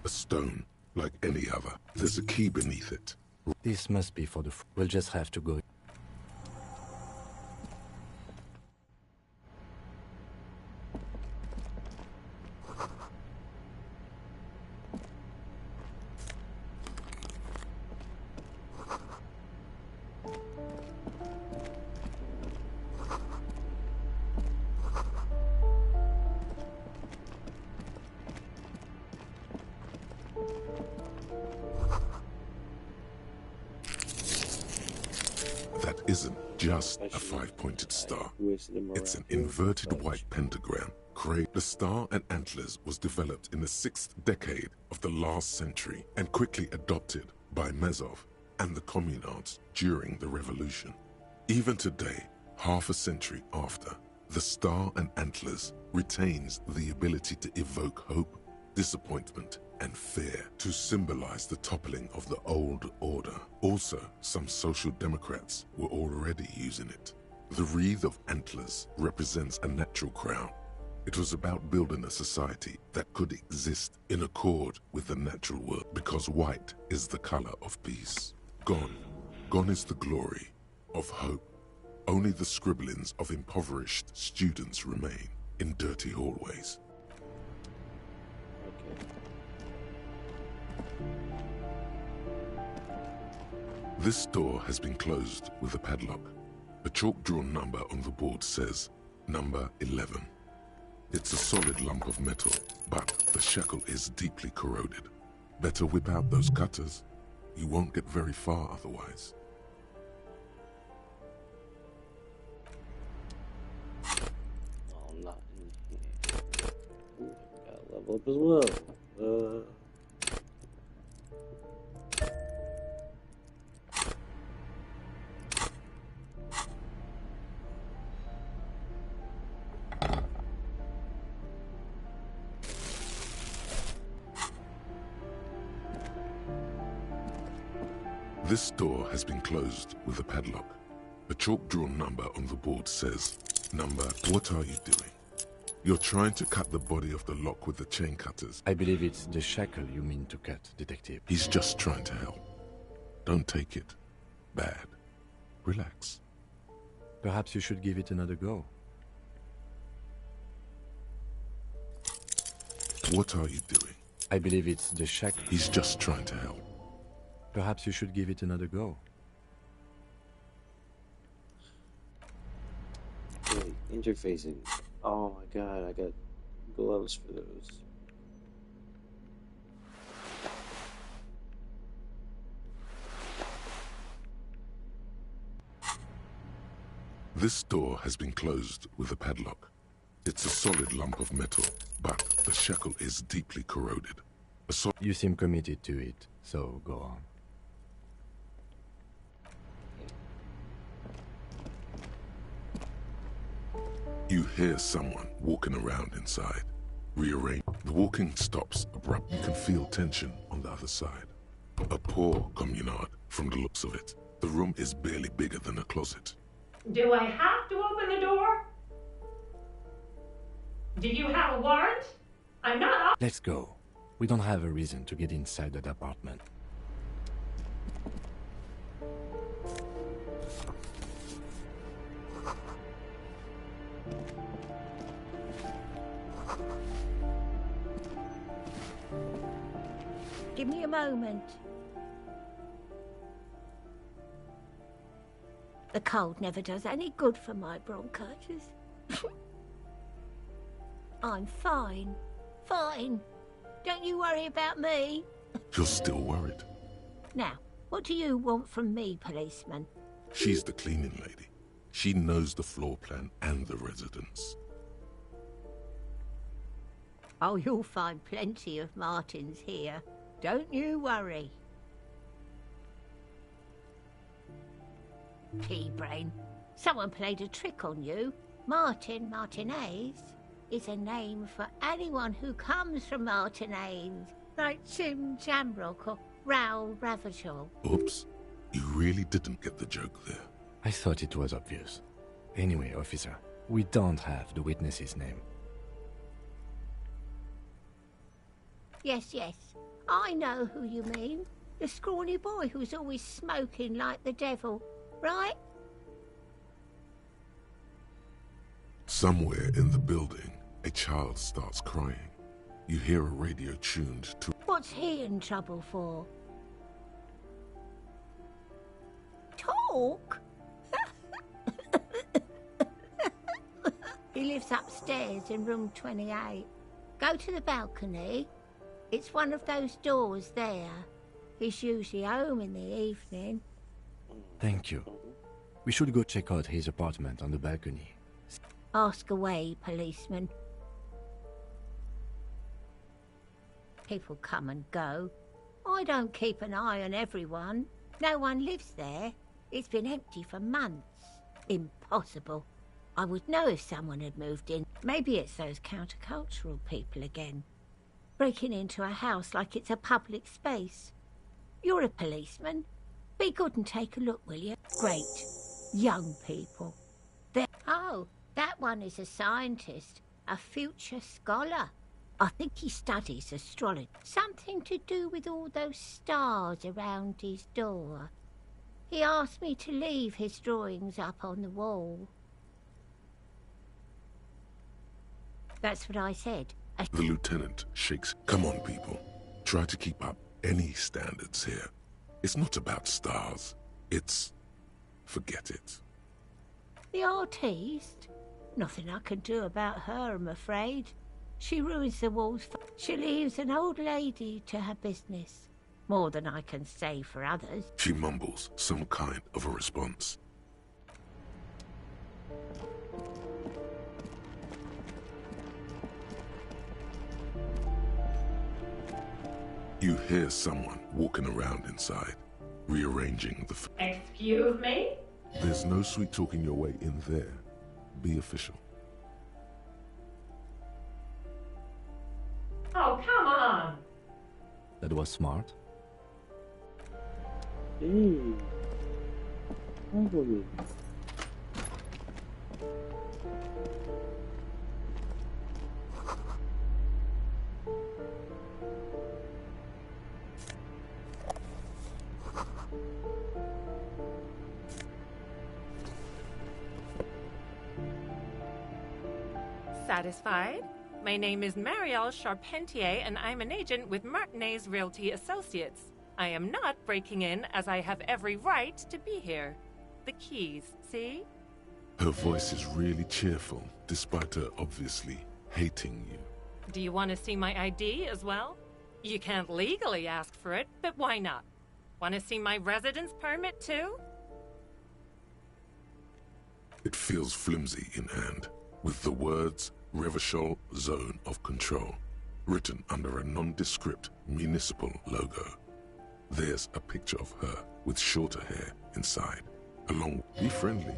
A stone, like any other. There's a key beneath it. This must be for the... We'll just have to go. That isn't just a five-pointed star. It's an inverted white pentagram. The star and antlers was developed in the 6th decade of the last century and quickly adopted by Mazov and the communards during the revolution. Even today, half a century after, the star and antlers retains the ability to evoke hope, disappointment, and fear to symbolize the toppling of the old order. Also, some social democrats were already using it. The wreath of antlers represents a natural crown. It was about building a society that could exist in accord with the natural world, because white is the color of peace. Gone. Gone is the glory of hope. Only the scribblings of impoverished students remain in dirty hallways. This door has been closed with a padlock. A chalk-drawn number on the board says, number 11. It's a solid lump of metal, but the shackle is deeply corroded. Better whip out those cutters. You won't get very far otherwise. Oh, not in here. Ooh, gotta level up as well. This door has been closed with a padlock. A chalk-drawn number on the board says, number, what are you doing? You're trying to cut the body of the lock with the chain cutters. I believe it's the shackle you mean to cut, Detective. He's just trying to help. Don't take it bad. Relax. Perhaps you should give it another go. What are you doing? I believe it's the shackle. He's just trying to help. Perhaps you should give it another go. Okay, interfacing. Oh my god, I got gloves for those. This door has been closed with a padlock. It's a solid lump of metal, but the shackle is deeply corroded. You seem committed to it, so go on. You hear someone walking around inside. Rearrange. The walking stops abruptly. You can feel tension on the other side. A poor communard, from the looks of it. The room is barely bigger than a closet. Do I have to open the door? Do you have a warrant? I'm not... Let's go. We don't have a reason to get inside that apartment. Give me a moment. The cold never does any good for my bronchitis. I'm fine. Fine. Don't you worry about me. You're still worried. Now, what do you want from me, policeman? She's the cleaning lady. She knows the floor plan and the residence. Oh, you'll find plenty of Martins here. Don't you worry. Pea-brain. Someone played a trick on you. Martinez is a name for anyone who comes from Martinez, like Jim Jamrock or Raoul Ravachol. Oops. You really didn't get the joke there. I thought it was obvious. Anyway, officer, we don't have the witness's name. Yes, I know who you mean. The scrawny boy who's always smoking like the devil, right? Somewhere in the building, a child starts crying. You hear a radio tuned to... What's he in trouble for? Talk? He lives upstairs in room 28. Go to the balcony. It's one of those doors there. He's usually home in the evening. Thank you. We should go check out his apartment on the balcony. Ask away, policeman. People come and go. I don't keep an eye on everyone. No one lives there. It's been empty for months. Impossible. I would know if someone had moved in. Maybe it's those countercultural people again. Breaking into a house like it's a public space. You're a policeman. Be good and take a look, will you? Great. Young people. Oh, that one is a scientist. A future scholar. I think he studies astrology. Something to do with all those stars around his door. He asked me to leave his drawings up on the wall. That's what I said. The lieutenant shakes. Come on, people. Try to keep up any standards here. It's not about stars. It's... forget it. The artiste? Nothing I can do about her, I'm afraid. She ruins the walls. She leaves an old lady to her business. More than I can say for others. She mumbles some kind of a response. You hear someone walking around inside, rearranging the... Excuse me? There's no sweet talking your way in there. Be official. Oh, come on. That was smart. Hey. Unbelievable. Satisfied? My name is Marielle Charpentier, and I'm an agent with Martinez Realty Associates. I am not breaking in, as I have every right to be here. The keys, see? Her voice is really cheerful, despite her obviously hating you. Do you want to see my ID as well? You can't legally ask for it, but why not? Want to see my residence permit too? It feels flimsy in hand, with the words Revachol Zone of Control written under a nondescript municipal logo. There's a picture of her with shorter hair inside, along with Be Friendly.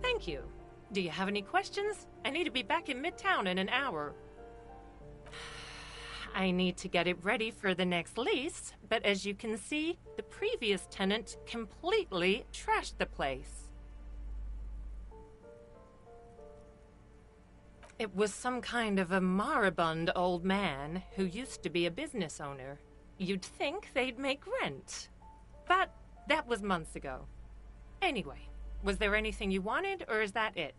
Thank you. Do you have any questions? I need to be back in Midtown in an hour. I need to get it ready for the next lease, but as you can see, the previous tenant completely trashed the place. It was some kind of a moribund old man who used to be a business owner. You'd think they'd make rent. But that was months ago. Anyway, was there anything you wanted, or is that it?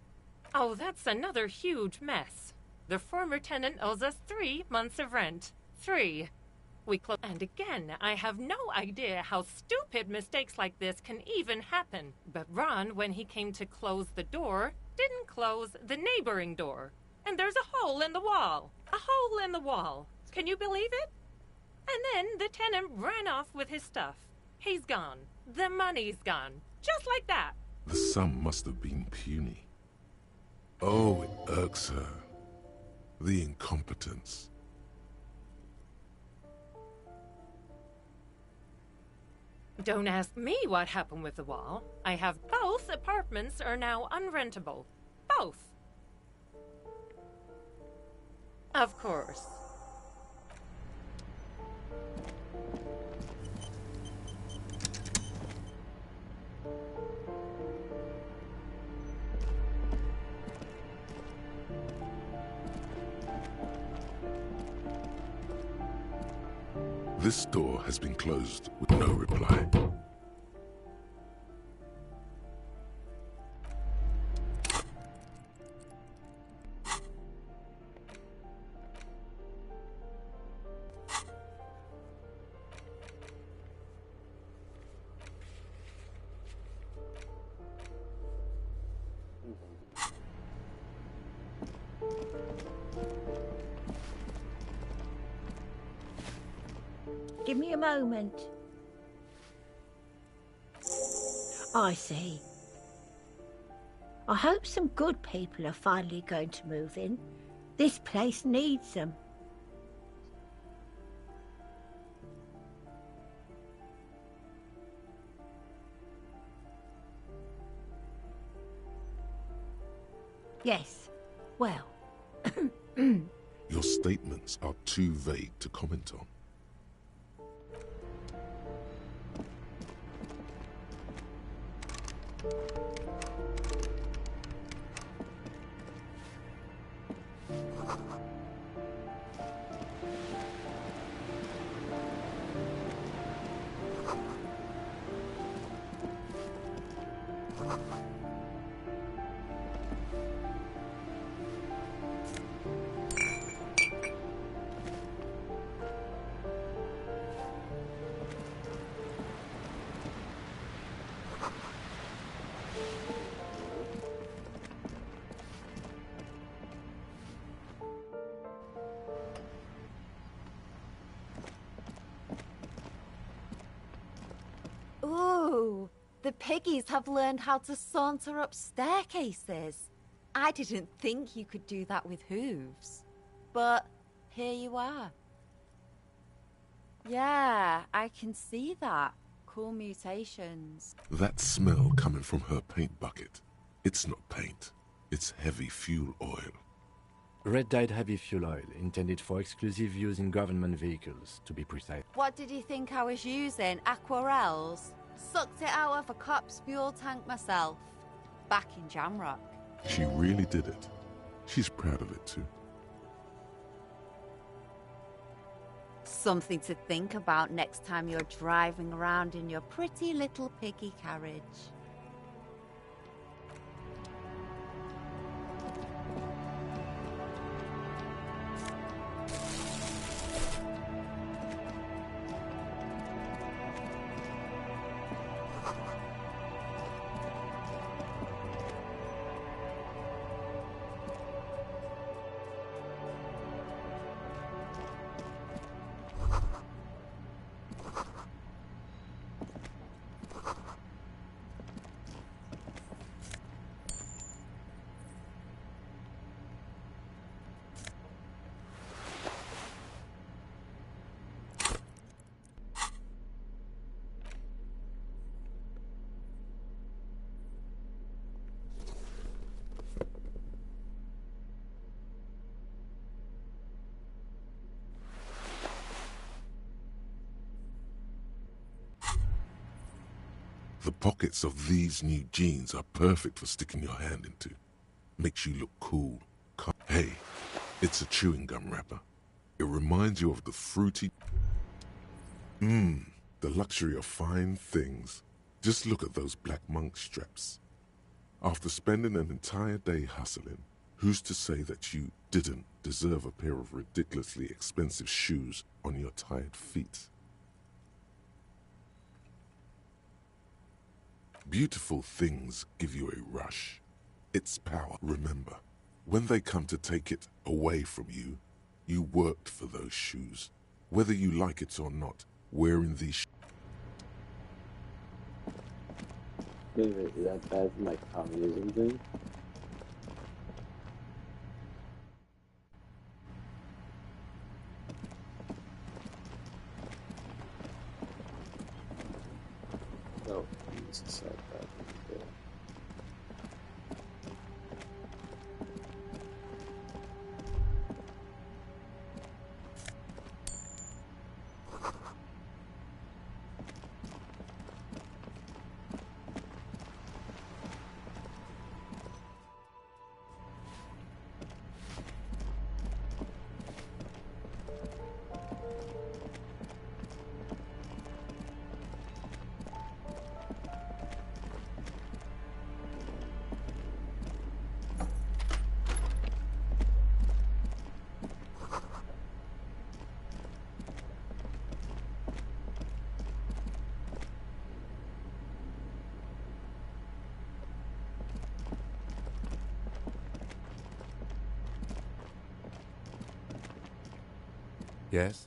Oh, that's another huge mess. The former tenant owes us 3 months of rent. 3. We close. And again, I have no idea how stupid mistakes like this can even happen. But Ron, when he came to close the door, didn't close the neighboring door. And there's a hole in the wall. A hole in the wall. Can you believe it? And then the tenant ran off with his stuff. He's gone. The money's gone. Just like that. The sum must have been puny. Oh, it irks her. The incompetence. Don't ask me what happened with the wall. I have both apartments are now unrentable. Both. Of course. This door has been closed with no reply. Give me a moment. I see. I hope some good people are finally going to move in. This place needs them. Yes. Well. Your statements are too vague to comment on. Ooh, the piggies have learned how to saunter up staircases. I didn't think you could do that with hooves. But here you are. Yeah, I can see that. Cool mutations. That smell coming from her paint bucket. It's not paint. It's heavy fuel oil. Red-dyed heavy fuel oil, intended for exclusive use in government vehicles, to be precise. What did you think I was using? Aquarels? Sucked it out of a cop's fuel tank myself. Back in Jamrock. She really did it. She's proud of it too. Something to think about next time you're driving around in your pretty little piggy carriage. The pockets of these new jeans are perfect for sticking your hand into. Makes you look cool. Hey, it's a chewing gum wrapper. It reminds you of the fruity... the luxury of fine things. Just look at those black monk straps. After spending an entire day hustling, who's to say that you didn't deserve a pair of ridiculously expensive shoes on your tired feet? Beautiful things give you a rush. It's power. Remember, when they come to take it away from you, you worked for those shoes. Whether you like it or not, wearing these shoes. Wait, is that bad for my communism thing? Oh, Jesus, I thought it was Yes?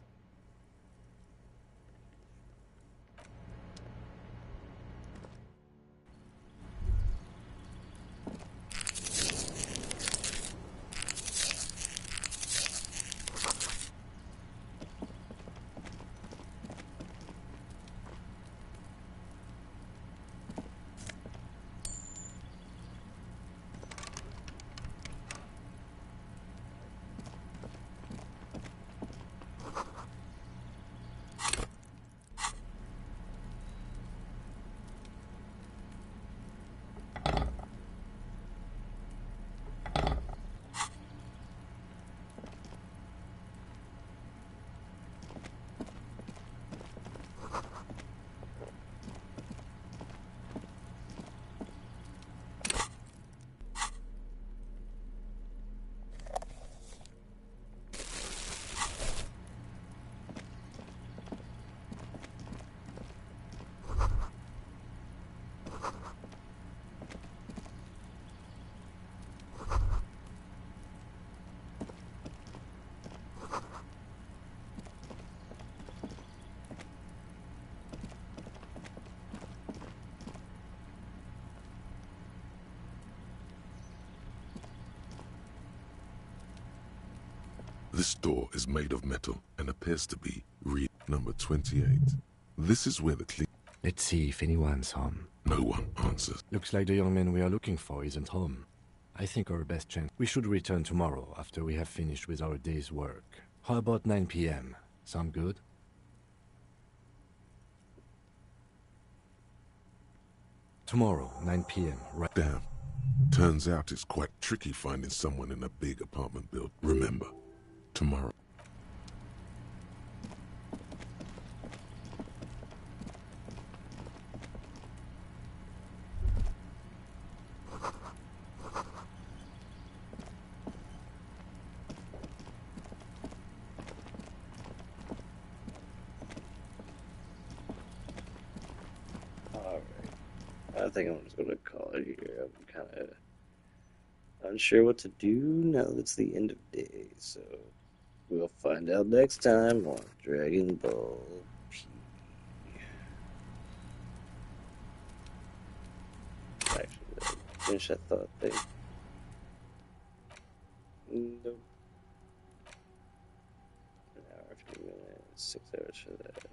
This door is made of metal and appears to be number 28. This is where the Let's see if anyone's home. No one answers. Looks like the young man we are looking for isn't home. I think our best chance... We should return tomorrow after we have finished with our day's work. How about 9 p.m.? Sound good? Tomorrow, 9 p.m. Right. Damn. Turns out it's quite tricky finding someone in a big apartment building. Remember, tomorrow. I think I'm just going to call it here. I'm kind of unsure what to do now that it's the end of day, so we'll find out next time on Dragon Ball P. Actually, finish that thought thing. Nope. An hour, 50 minutes, 6 hours for that.